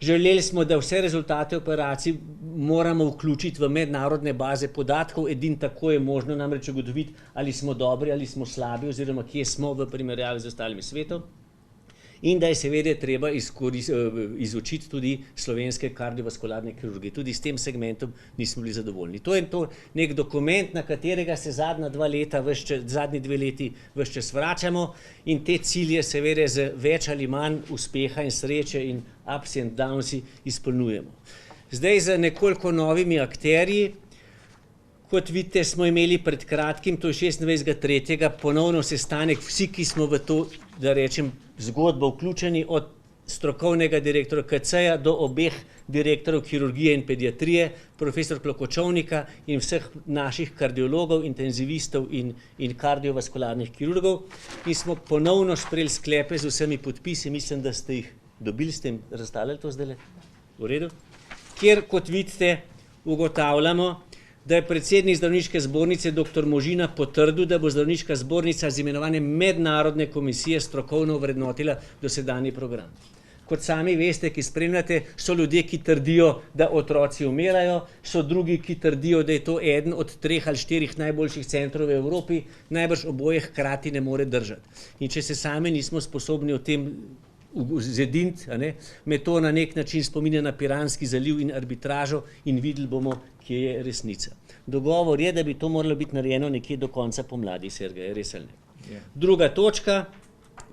Želeli smo, da vse rezultate operacij moramo vključiti v mednarodne baze podatkov, edino tako je možno namreč ugotoviti, ali smo dobri ali smo slabi oziroma kje smo v primerjavi z ostalimi svetom. In da je seveda treba izučiti tudi slovenske kardiovaskularne kirurgije. Tudi s tem segmentom nismo bili zadovoljni. To je nek dokument, na katerega se zadnji 2 leti ves čas vračamo in te cilje seveda z več ali manj uspeha in sreče in ups and downsi izpolnjujemo. Zdaj z nekoliko novimi akterji Kot vidite, smo imeli pred kratkim, to je 26.3. ponovno sestanek, vsi, ki smo v to, da rečem, zgodbo vključeni, od strokovnega direktora KC-ja do obeh direktorov kirurgije in pediatrije, profesor Klokočovnika in vseh naših kardiologov, intenzivistov in kardiovaskularnih kirurgov. In smo ponovno sprejeli sklepe z vsemi podpisi, mislim, da ste jih dobili, ste jim razstavljali to zdajle? V redu? Kjer, kot vidite, ugotavljamo, da je predsednik zdravniške zbornice dr. Možina potrdil, da bo zdravniška zbornica z imenovanjem mednarodne komisije strokovno vrednotila dosedanji program. Kot sami veste, ki spremljate, so ljudje, ki trdijo, da otroci umirajo, so drugi, ki trdijo, da je to eden od 3 ali 4 najboljših centrov v Evropi, najbrž oboje hkrati ne more držati. In če se sami nismo sposobni o tem zediniti, me to na nek način spominja na Piranski zaliv in arbitražo in videli bomo, kje je resnica. Dogovor je, da bi to moralo biti narejeno nekje do konca pomladi, Sergej, res ali ne. Druga točka,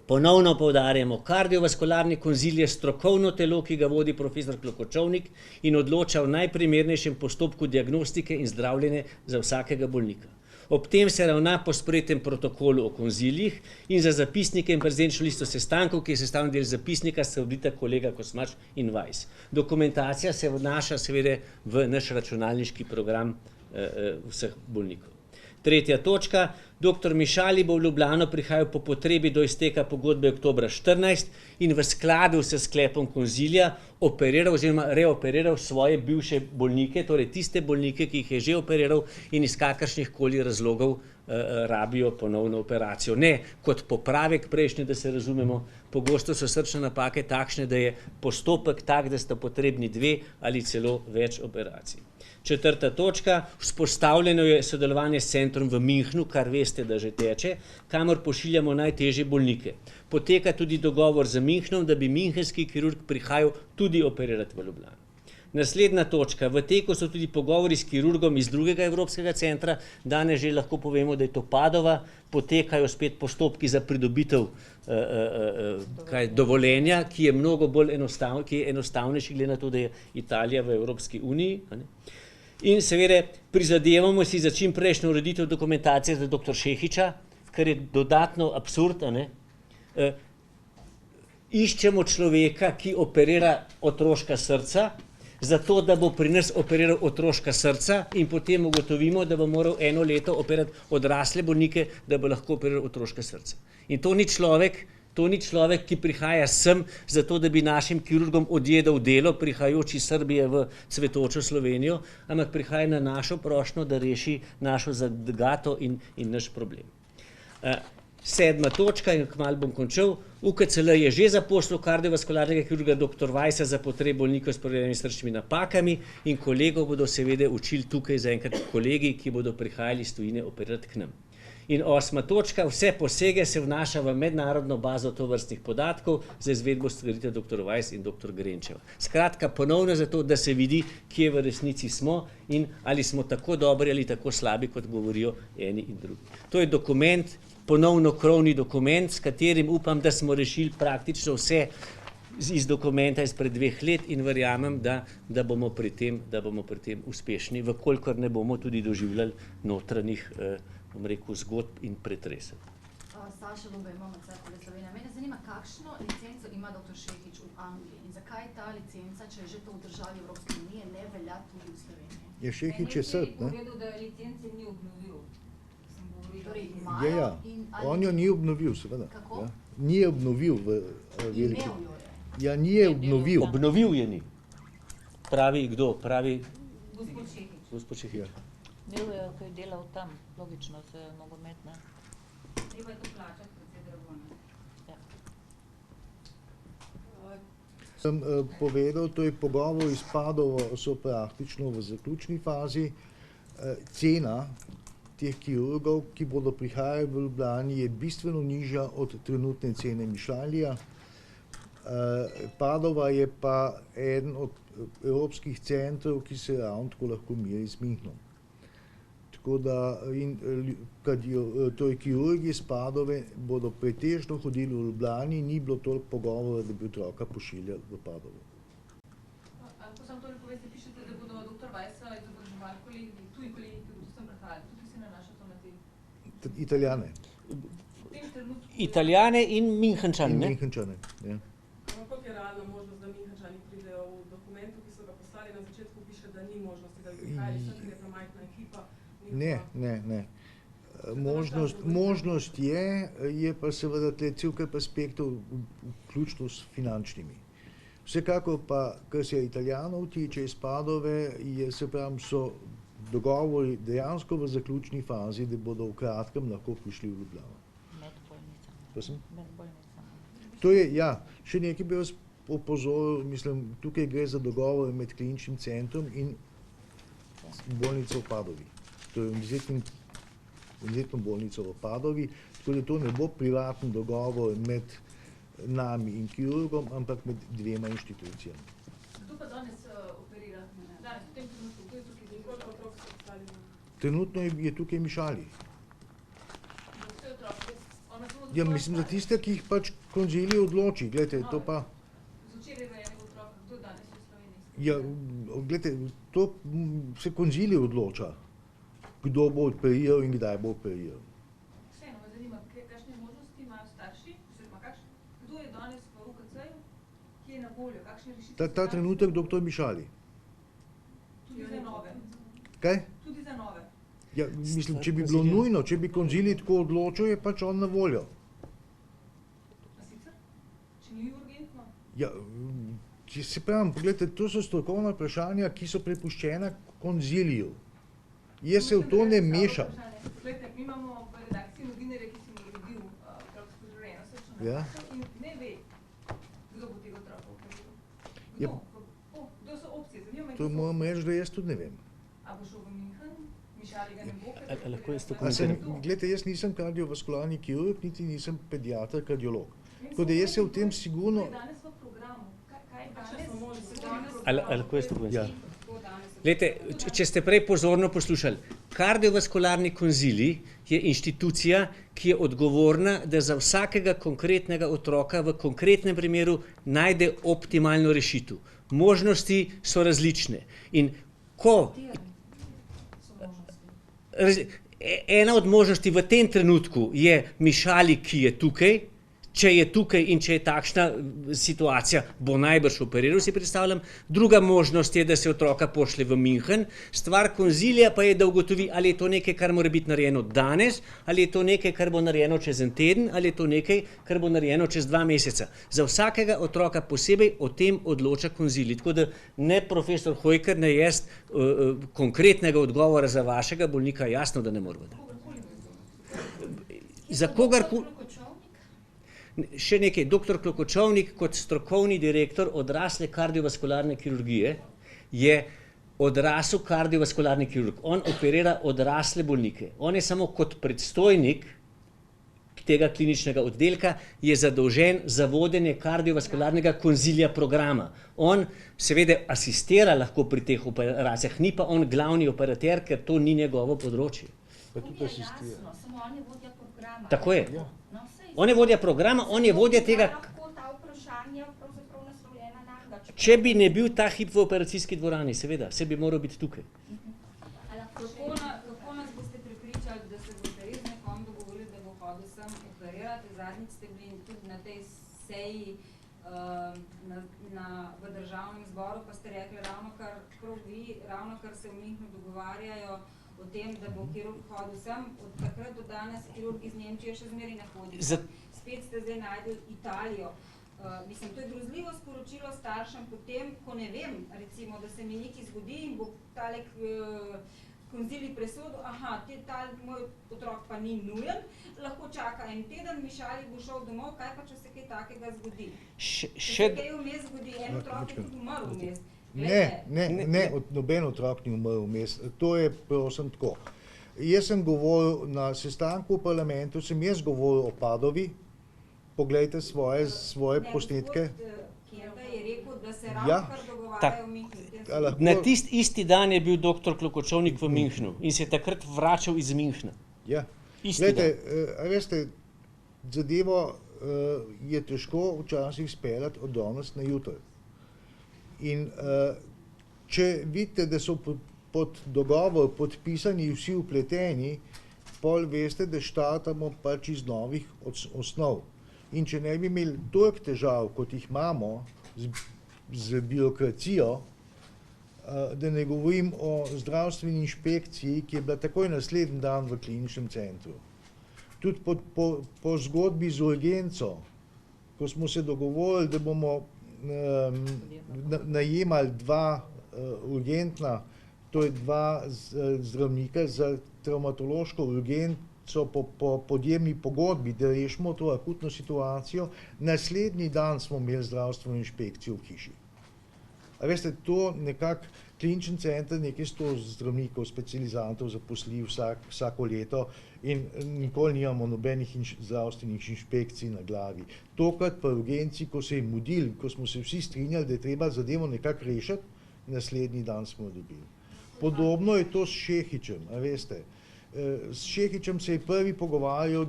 ponovno poudarjamo, kardiovaskularni konzil je strokovno telo, ki ga vodi profesor Klokočovnik in odloča v najprimernejšem postopku diagnostike in zdravljenja za vsakega bolnika. Ob tem se ravna po sprejetem protokolu o konziljih in za zapisnike in prezenčno listo sestankov, ki je sestavni del zapisnika, se vodita kolega Kosmač in Weiss. Dokumentacija se vnaša seveda v naš računalniški program vseh bolnikov. Tretja točka, dr. Mišali bo v Ljubljano prihajal po potrebi do izteka pogodbe oktobra 14 in v skladu s sklepom konzilija operiral oziroma reoperiral svoje bivše bolnike, torej tiste bolnike, ki jih je že operiral in iz kakršnih koli razlogov rabijo ponovno operacijo. Ne kot popravek prejšnje, da se razumemo, pogosto so srčne napake takšne, da je postopek tak, da sta potrebni 2 ali celo več operacij. Četrta točka, vzpostavljeno je sodelovanje s centrom v Münchnu, kar veste, da že teče, kamor pošiljamo najtežje bolnike. Poteka tudi dogovor z Münchnom, da bi münchenski kirurg prihajal tudi operirati v Ljubljano. Naslednja točka, v teku so tudi pogovori s kirurgom iz drugega evropskega centra, danes že lahko povemo, da je to Padova, potekajo spet postopki za pridobitev dovoljenja, ki je mnogo bolj enostavnejši, glede na to, da je Italija v Evropski uniji. In seveda prizadevamo si za čim prejšnjo ureditev dokumentacije za dr. Šehiča, kar je dodatno absurd. Iščemo človeka, ki operira otroška srca, zato da bo pri nas operiral otroška srca in potem ugotovimo, da bo moral 1 leto operirati odrasle bolnike, da bo lahko operiral otroška srca. In to ni človek, ki prihaja sem zato, da bi našim kirurgom odjedel delo, prihajajoč iz Srbije v cvetočo Slovenijo, ampak prihaja na našo prošnjo, da reši našo zagato in naš problem. 7. točka, in kmalu bom končal, UKCL je že zaposlil kardiovaskularnega kirurga dr. Weissa za potrebo bolnikov s problemami s srčnimi napakami in kolegov bodo seveda učili tukaj zaenkrat kolegi, ki bodo prihajali iz tujine operirati k nam. In 8. točka, vse posege se vnaša v mednarodno bazo tovrstnih podatkov za izvedbo storitev dr. Weiss in dr. Grenčeva. Skratka, ponovno zato, da se vidi, kje v resnici smo in ali smo tako dobri ali tako slabi, kot govorijo eni in drugi. To je dokument, ponovno krovni dokument, s katerim upam, da smo rešili praktično vse iz dokumenta izpred 2 let in verjamem, da bomo pri tem uspešni, vkolikor ne bomo tudi doživljali notranjih zgodb in pretresov. Saša Lube, imamo Cerkove Slovenije. Mene zanima, kakšno licenco ima dr. Šehič v Angliji in zakaj ta licenca, če je že to v državi Evropske unije, ne velja tudi v Sloveniji? Je Šehič je Srb, ne? Povedal, da licence ni obnovil. Torej, imajo in ali... On jo ni obnovil, seveda. Kako? Ni je obnovil v veliki. Imel jo je. Ja, ni je obnovil. Obnovil je ni. Pravi kdo? Pravi Gospod Šehič. Imel je, ko je delal tam, logično, se nogometne. Treba je to plačati, precej drago. Sem povedal, to je pogovor iz Padovo, so praktično v zaključni fazi. Cena teh kirurgov, ki bodo prihajali v Ljubljani, je bistveno nižja od trenutne cene Mišalija. Padova je pa eden od evropskih centrov, ki se ravno tako lahko meri z Münchnom. Tako da, kirurgi iz Padove bodo pretežno hodili v Ljubljani, ni bilo toliko pogovora, da bi otroka pošiljali v Padovo. Ko sam toliko veste, pišete, da bodo dr. Weissa izobraževali kolegi, tuji kolegi, ki bodo sem prihajali? Tukaj se nanaša to na te. Italijane. V tem trenutku Italijane in Münchenčane, In ne? Münchenčane, ja. Koliko je realna možnost, da Münchenčani pridejo v dokumentu, ki so ga poslali na začetku, piše, da ni možnosti, da bi prihajali, ker je premajhna ekipa. Ne. Možnost je pa seveda tle cel kup aspektov, vključno s finančnimi. Vsekakor pa, kar se Italijanov tiče iz Padove, so dogovori dejansko v zaključni fazi, da bodo v kratkem lahko prišli v Ljubljano. Med bolnicami. Prosim? Med bolnicami. To je, še nekaj bi vas opozoril, mislim, tukaj gre za dogovor med kliničnim centrom in bolnico v Padovi. To je univerzitetno bolnico v Padovi, tako da to ne bo privatni dogovor med nami in kirurgom, ampak med dvema inštitucijami. Kdo pa danes operira? Danes, v tem trenutku, kdo je tukaj zdaj? Koliko otrok so ostali? Trenutno je tukaj Mišali. Vse otroke. Ona samo Ja, mislim, za tiste, ki jih pač konzilij odloči, gledajte, to pa... Z včeraj rojenega otroka, kdo danes v Sloveniji? Ja, gledajte, to se konzilij odloča, kdo bo operiral in kdaj bo operiral. Vseeno me zanima, kakšne možnosti imajo starši, oziroma kdo je danes v UKC-ju, ki je na voljo, kakšne rešitve? Ta trenutek doktor Mišali. Tudi za nove. Kaj? Tudi za nove. Ja, mislim, če bi bilo nujno, če bi konzilij tako odločil, je pač on na voljo. A sicer? Če ni urgentno? Ja, če se pravim, pogledajte, to so strokovna vprašanja, ki so prepuščena konziliju. Jaz se v to ne mešam. Poglejte, mi imamo v redakciji novinarja, ki se mu je rodil otrok s požrejeno srčno Ja. napako in ne ve, kdo bo tega otroka operiral. Ja. Kdo so opcije? Zanima me, To moram reči, da jaz tudi ne vem. A bo šel v München, Mišali ga ne bo, ker A lahko jaz to Glejte, jaz nisem kardiovaskularni kirurg, niti nisem pediater, kardiolog. Tako da jaz se v tem sigurno... danes v programu. Kaj danes? Ali lahko jaz to povem? Ja. Glejte, če ste prej pozorno poslušali, kardiovaskularni konzilij je inštitucija, ki je odgovorna, da za vsakega konkretnega otroka v konkretnem primeru najde optimalno rešitev. Možnosti so različne. In ko... Ena od možnosti v tem trenutku je Mišali, ki je tukaj. Če je tukaj in če je takšna situacija, bo najbrž operiral, si predstavljam. Druga možnost je, da se otroka pošlje v München. Stvar konzilija pa je, da ugotovi, ali je to nekaj, kar mora biti narejeno danes, ali je to nekaj, kar bo narejeno čez en teden, ali je to nekaj, kar bo narejeno čez 2 meseca. Za vsakega otroka posebej o tem odloča konzilij. Tako da ne profesor Hojker, ne jaz konkretnega odgovora za vašega bolnika jasno, da ne moramo dati. Za kogarkoli... Še nekaj, dr. Klokočovnik kot strokovni direktor odrasle kardiovaskularne kirurgije je odrasel kardiovaskularni kirurg. On operira odrasle bolnike. On je samo kot predstojnik tega kliničnega oddelka je zadolžen za vodenje kardiovaskularnega konzilija programa. On seveda asistira lahko pri teh operacijah, ni pa on glavni operater, ker to ni njegovo področje. To mi je jasno, samo on je vodja programa. Tako je. No, On je vodja programa, on je vodja tega... Lahko ta vprašanja pravzaprav naslovljena nanj. Če bi ne bil ta hip v operacijski dvorani, seveda, se bi moral biti tukaj. Kako nas boste prepričali, da se boste res nekom dogovorili, da bo hodil sem operirati? Zadnjič ste bili tudi na tej seji v državnem zboru, pa ste rekli ravno kar se v Münchnu dogovarjajo o tem, da bo kirurg hodil sem, od takrat do danes kirurg iz Nemčije še zmeraj ne hodi. Spet ste zdaj najdel Italijo. Mislim, to je grozljivo sporočilo staršem potem, ko ne vem, recimo, da se mi nekaj zgodi in bo tale konzilij presodil, moj otrok pa ni nujen, lahko čaka en teden, Mišali bo šel domov, kaj pa, če se kaj takega zgodi? Če se kaj vmes zgodi, en otrok je tudi umrl vmes. Ne, noben otrok ni umrl vmes. To je prosim tako. Jaz sem govoril na sestanku v parlamentu, sem jaz govoril o Padovi, poglejte svoje posnetke. Kenda je rekel, da se ravnokar dogovarjajo v Münchnu. Na isti dan je bil dr. Klokočovnik v Münchnu in se je takrat vračal iz Münchna. Ja, glejte, veste, zadevo je težko včasih speljati od danes na jutri. In če vidite, da so pod dogovor podpisani vsi vpleteni, pol veste, da štartamo pač iz novih osnov. In če ne bi imeli toliko težav, kot jih imamo z birokracijo, da ne govorim o zdravstveni inšpekciji, ki je bila takoj naslednji dan v kliničnem centru. Tudi po zgodbi z urgenco, ko smo se dogovorili, da bomo najemali dva urgentna, to je dva zdravnika za travmatološko urgenco po podjemni pogodbi, da rešimo to akutno situacijo, naslednji dan smo imeli zdravstveno inšpekcijo v hiši. A veste, to nekako klinični center nekaj 100 zdravnikov, specializantov zaposli vsako leto in nikoli nimamo nobenih zdravstvenih inšpekcij na glavi. Tokrat pa urgenci, ko se je mudil, ko smo se vsi strinjali, da je treba zadevo nekako rešiti, naslednji dan smo dobili. Podobno je to s Šehičem, a veste. S Šehičem se je prvi pogovarjal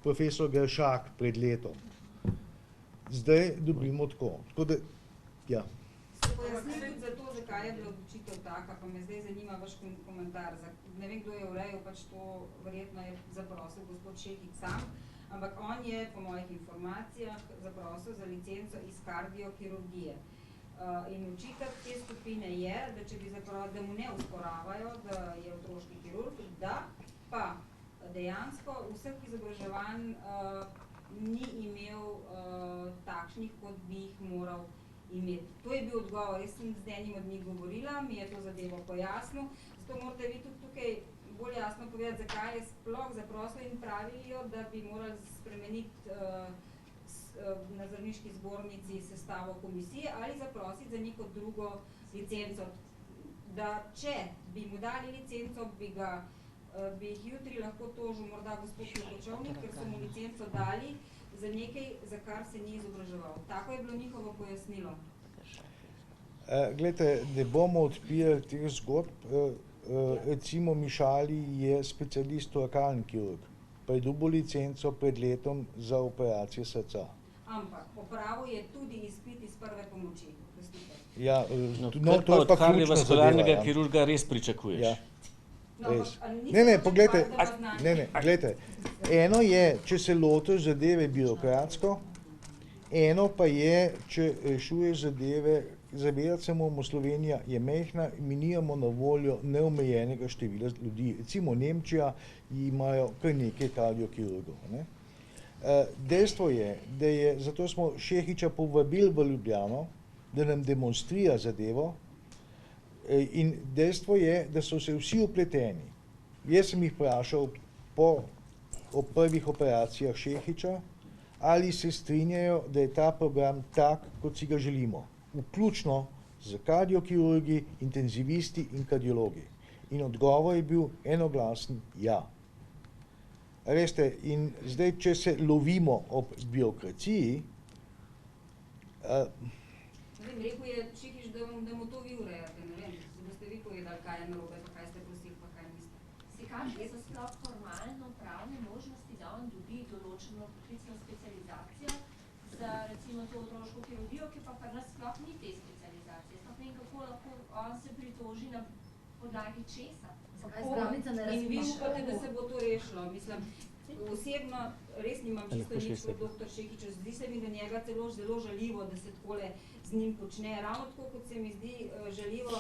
profesor Gršak pred letom. Zdaj dobimo tako. Tako da, ja. Pojasnim tudi za to, zakaj je bila odločitev taka, pa me zdaj zanima vaš komentar. Ne vem, kdo je urejal, pač to verjetno je zaprosil gospod Šehič sam, ampak on je po mojih informacijah zaprosil za licenco iz kardiokirurgije. In očitek te skupine je, da če bi da mu ne usporavajo, da je otroški kirurg, da pa dejansko vseh izobraževanj ni imel takšnih, kot bi jih moral imeti. To je bil odgovor. Jaz sem z enim od njih govorila, mi je to zadevo pojasnil, zato morate vi tudi tukaj bolj jasno povedati, zakaj je sploh zaprosil in pravijo, da bi morali spremeniti na zdravniški zbornici sestavo komisije ali zaprositi za neko drugo licenco. Da če bi mu dali licenco, bi jih jutri lahko tožil morda gospod Klokočovnik, ker so mu licenco dali za nekaj, za kar se ni izobraževal. Tako je bilo njihovo pojasnilo. Glejte, ne bomo odpirali teh zgodb. Recimo Mišali je specialist torakalni kirurg, pa je dobil licenco pred letom za operacijo srca. Ampak opravil je tudi izpit iz prve pomoči. Ja, kar pa od kardiovaskularnega kirurga res pričakuješ. Ja. Res. Ne, poglejte, eno je, če se lotiš zadeve birokratsko, eno pa je, če rešuješ zadeve, zavedati se moramo, Slovenija je majhna, mi nimamo na voljo neomejenega števila ljudi. Recimo Nemčija imajo kar nekaj kardiokirurgov. Dejstvo je, da je, zato smo Šehiča povabili v Ljubljano, da nam demonstrira zadevo, in dejstvo je, da so se vsi upleteni. Jaz sem jih vprašal po prvih operacijah Šehiča, ali se strinjajo, da je ta program tak, kot si ga želimo, vključno z kardiokirurgi, intenzivisti in kardiologi. In odgovor je bil enoglasen ja. Veste, in zdaj, če se lovimo ob birokraciji, rekel je Šehič, da mu to vi urejate, ne vem, da boste vi povedali, kaj je narobe, pa kaj ste prosili, pa kaj niste. Si kakšne so sploh formalno pravne možnosti, da on dobi določeno poklicno specializacijo za recimo to otroško kirurgijo, ki pa pri nas sploh ni te specializacije. Sploh ne vem, kako lahko on se pritoži na podlagi česa. In vi upate, da se bo to rešilo. Mislim, osebno res nimam čisto nič kot doktor Šehič. Zdi se mi, da njega celo zelo žaljivo, da se takole z njim počne. Ravno tako, kot se mi zdi žaljivo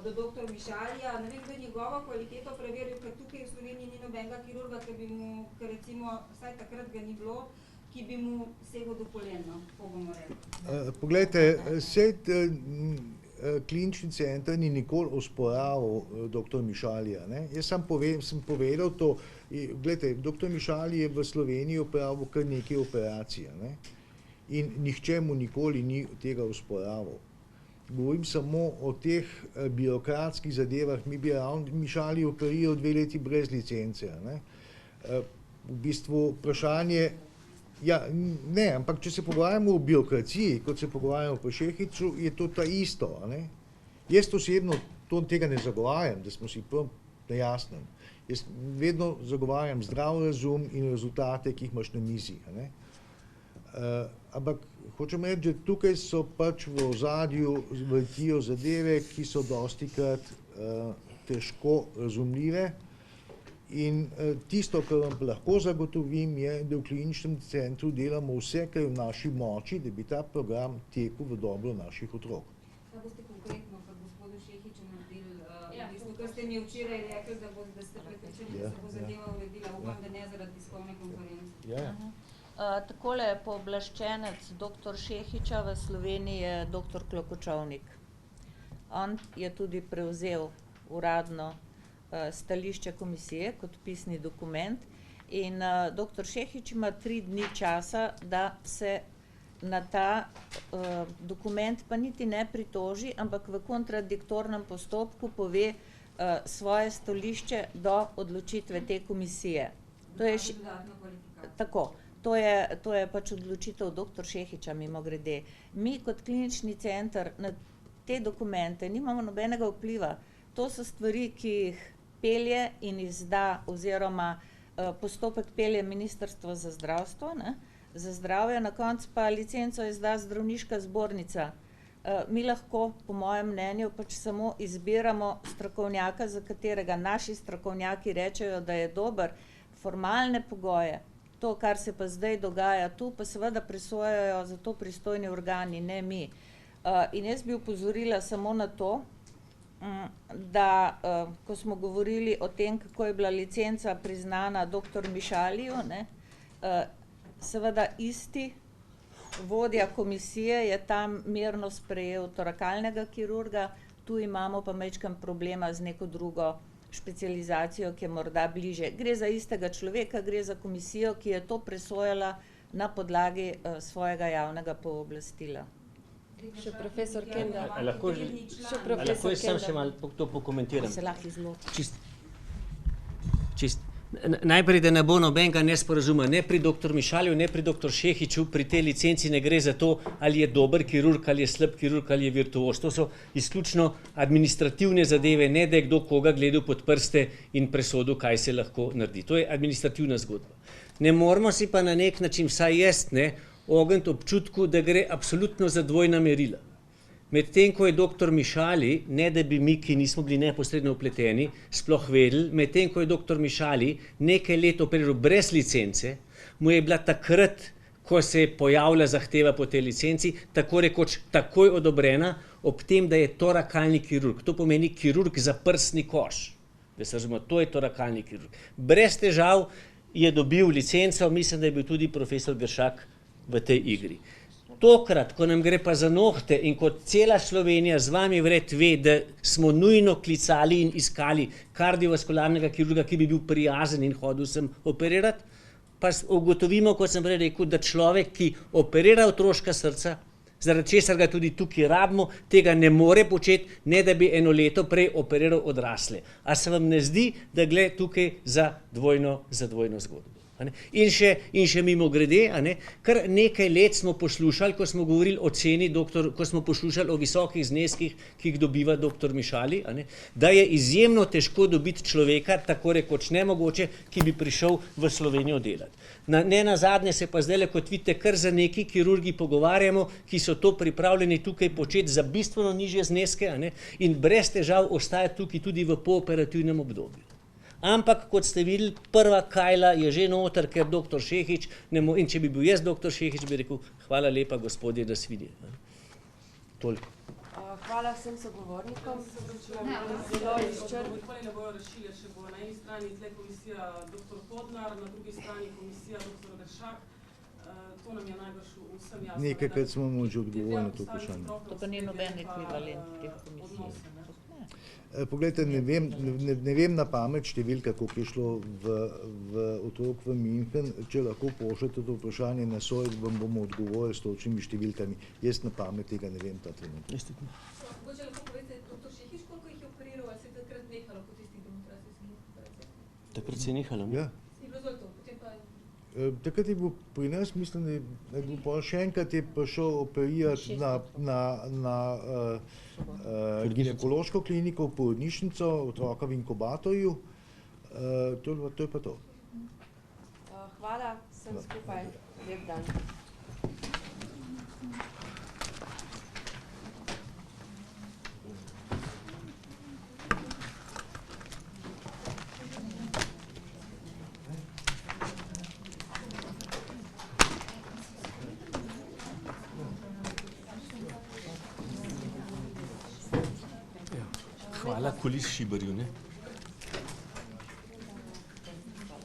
do doktor Mišalija. Ne vem, kdo je njegovo kvaliteto preveril, ker tukaj v Sloveniji ni nobenega kirurga, ker recimo, vsaj takrat ga ni bilo, ki bi mu segel do kolena, kako bomo rekli. Poglejte, klinični center ni nikoli osporaval dr. Mišalija. Jaz sem povedal to, gledajte, dr. Mišali je v Sloveniji opravil kar nekaj operacij in nihče mu nikoli ni tega osporaval. Govorim samo o teh birokratskih zadevah, mi bi ravno Mišali operiral 2 leti brez licence. V bistvu vprašanje, ja, ne, ampak če se pogovarjamo o birokraciji, kot se pogovarjamo po Šehiču, je to ta isto. Jaz osebno tega ne zagovarjam, da smo si na jasnem. Jaz vedno zagovarjam zdrav razum in rezultate, ki jih imaš na mizi. Ampak hočem reči, da tukaj so pač v ozadju vrtijo zadeve, ki so dostikrat težko razumljive. In tisto, kar vam lahko zagotovim, je, da v kliničnem centru delamo vse, kar je v naši moči, da bi ta program tekel v dobro naših otrok. Kaj boste konkretno pri gospodu Šehiču naredili? Kar ste mi včeraj rekli, da ste prepričani, da se bo zadeva uredila, upam, da ne zaradi tiskovne konference. Takole pooblaščenec dr. Šehiča v Sloveniji je dr. Klokočovnik. On je tudi prevzel uradno stališče komisije kot pisni dokument in dr. Šehič ima 3 dni časa, da se na ta dokument pa niti ne pritoži, ampak v kontradiktornem postopku pove svoje stališče do odločitve te komisije. Tako. To je pač odločitev dr. Šehiča, mimogrede. Mi kot klinični center na te dokumente nimamo nobenega vpliva. To so stvari, ki jih pelje in izda oziroma postopek pelje Ministrstvo za zdravstvo, za zdravje, na koncu pa licenco izda zdravniška zbornica. Mi lahko, po mojem mnenju, pač samo izbiramo strokovnjaka, za katerega naši strokovnjaki rečejo, da je dober, formalne pogoje. To, kar se pa zdaj dogaja tu, pa seveda presojajo za to pristojni organi, ne mi. In jaz bi opozorila samo na to, da ko smo govorili o tem, kako je bila licenca priznana dr. Mišaliju, seveda isti vodja komisije je tam mirno sprejel torakalnega kirurga, tu imamo pa majčkeno problema z neko drugo specializacijo, ki je morda bliže. Gre za istega človeka, gre za komisijo, ki je to presojala na podlagi svojega javnega pooblastila. Še profesor Kenda. Lahko jaz sam še malo to pokomentiram. Se lahko izloči. Čist. Najprej, da ne bo nobenega nesporazuma, ne pri dr. Mišalju, ne pri dr. Šehiču, pri tej licenci ne gre za to, ali je dober kirurg, ali je slab kirurg, ali je virtuoz. To so izključno administrativne zadeve, ne da je kdo koga gledal pod prste in presodil, kaj se lahko naredi. To je administrativna zgodba. Ne moramo si pa na nek način, vsaj jaz, ogniti občutku, da gre absolutno za dvojna merila. Medtem, ko je dr. Mišali, ne da bi mi, ki nismo bili neposredno vpleteni, sploh vedeli, medtem, ko je dr. Mišali nekaj let operiral brez licence, mu je bila takrat, ko se je pojavila zahteva po tej licenci, tako rekoč takoj odobrena, ob tem, da je torakalni kirurg. To pomeni kirurg za prsni koš. Da se razumemo, to je torakalni kirurg. Brez težav je dobil licenco, mislim, da je bil tudi profesor Gršak v tej igri. Tokrat, ko nam gre pa za nohte in kot cela Slovenija z vami vred ve, da smo nujno klicali in iskali kardiovaskularnega kirurga, ki bi bil prijazen in hodil sem operirati, pa ugotovimo, kot sem prej rekel, da človek, ki operira otroška srca, zaradi česar ga tudi tukaj rabimo, tega ne more početi, ne da bi eno leto prej operiral odrasle. A se vam ne zdi, da gre tukaj za dvojno zgodbo? In še mimo grede, kar nekaj let smo poslušali, ko smo govorili o ceni, ko smo poslušali o visokih zneskih, ki jih dobiva dr. Mišali, da je izjemno težko dobiti človeka, tako rekoč nemogoče, ki bi prišel v Slovenijo delati. Ne nazadnje se pa zdaj, kot vidite, kar za neki kirurgi pogovarjamo, ki so to pripravljeni tukaj početi za bistveno nižje zneske in brez težav ostaja tukaj tudi v pooperativnem obdobju. Ampak, kot ste videli, prva kajla je že noter, ker dr. Šehič, in če bi bil jaz dr. Šehič, bi rekel, hvala lepa, gospodje, da svidi. Toliko. Hvala vsem sogovornikom. Zelo izčrpno. Nikoli ne bojo rešili, še bo na eni strani tle komisija dr. Podnar, na drugi strani komisija dr. Gršak. To nam je najbrž vsem jasno. Nekajkrat smo mu že odgovorili na to vprašanje. To pa ni noben ekvivalent teh komisij. Poglejte, ne vem na pamet številka, koliko je šlo v otrok v München. Če lahko pošljete to vprašanje na Soj, vam bomo odgovorili s točnimi številkami. Jaz na pamet tega ne vem ta trenutek. Mogoče lahko poveste, dr. Šehič, koliko jih je operiral, ali se je takrat nehalo po tistih demonstracijskih operacijah? Takrat se je nehalo? Ja. Je bilo zelo to, potem pa... Takrat je bil pri nas, mislim, da je bil pa še enkrat je prišel operirati na ginekološko kliniko v porodnišnico, otroka v inkubatorju. To je pa to. Hvala vsem skupaj. Lep dan. Hvala Kulis Šiberju. Ne?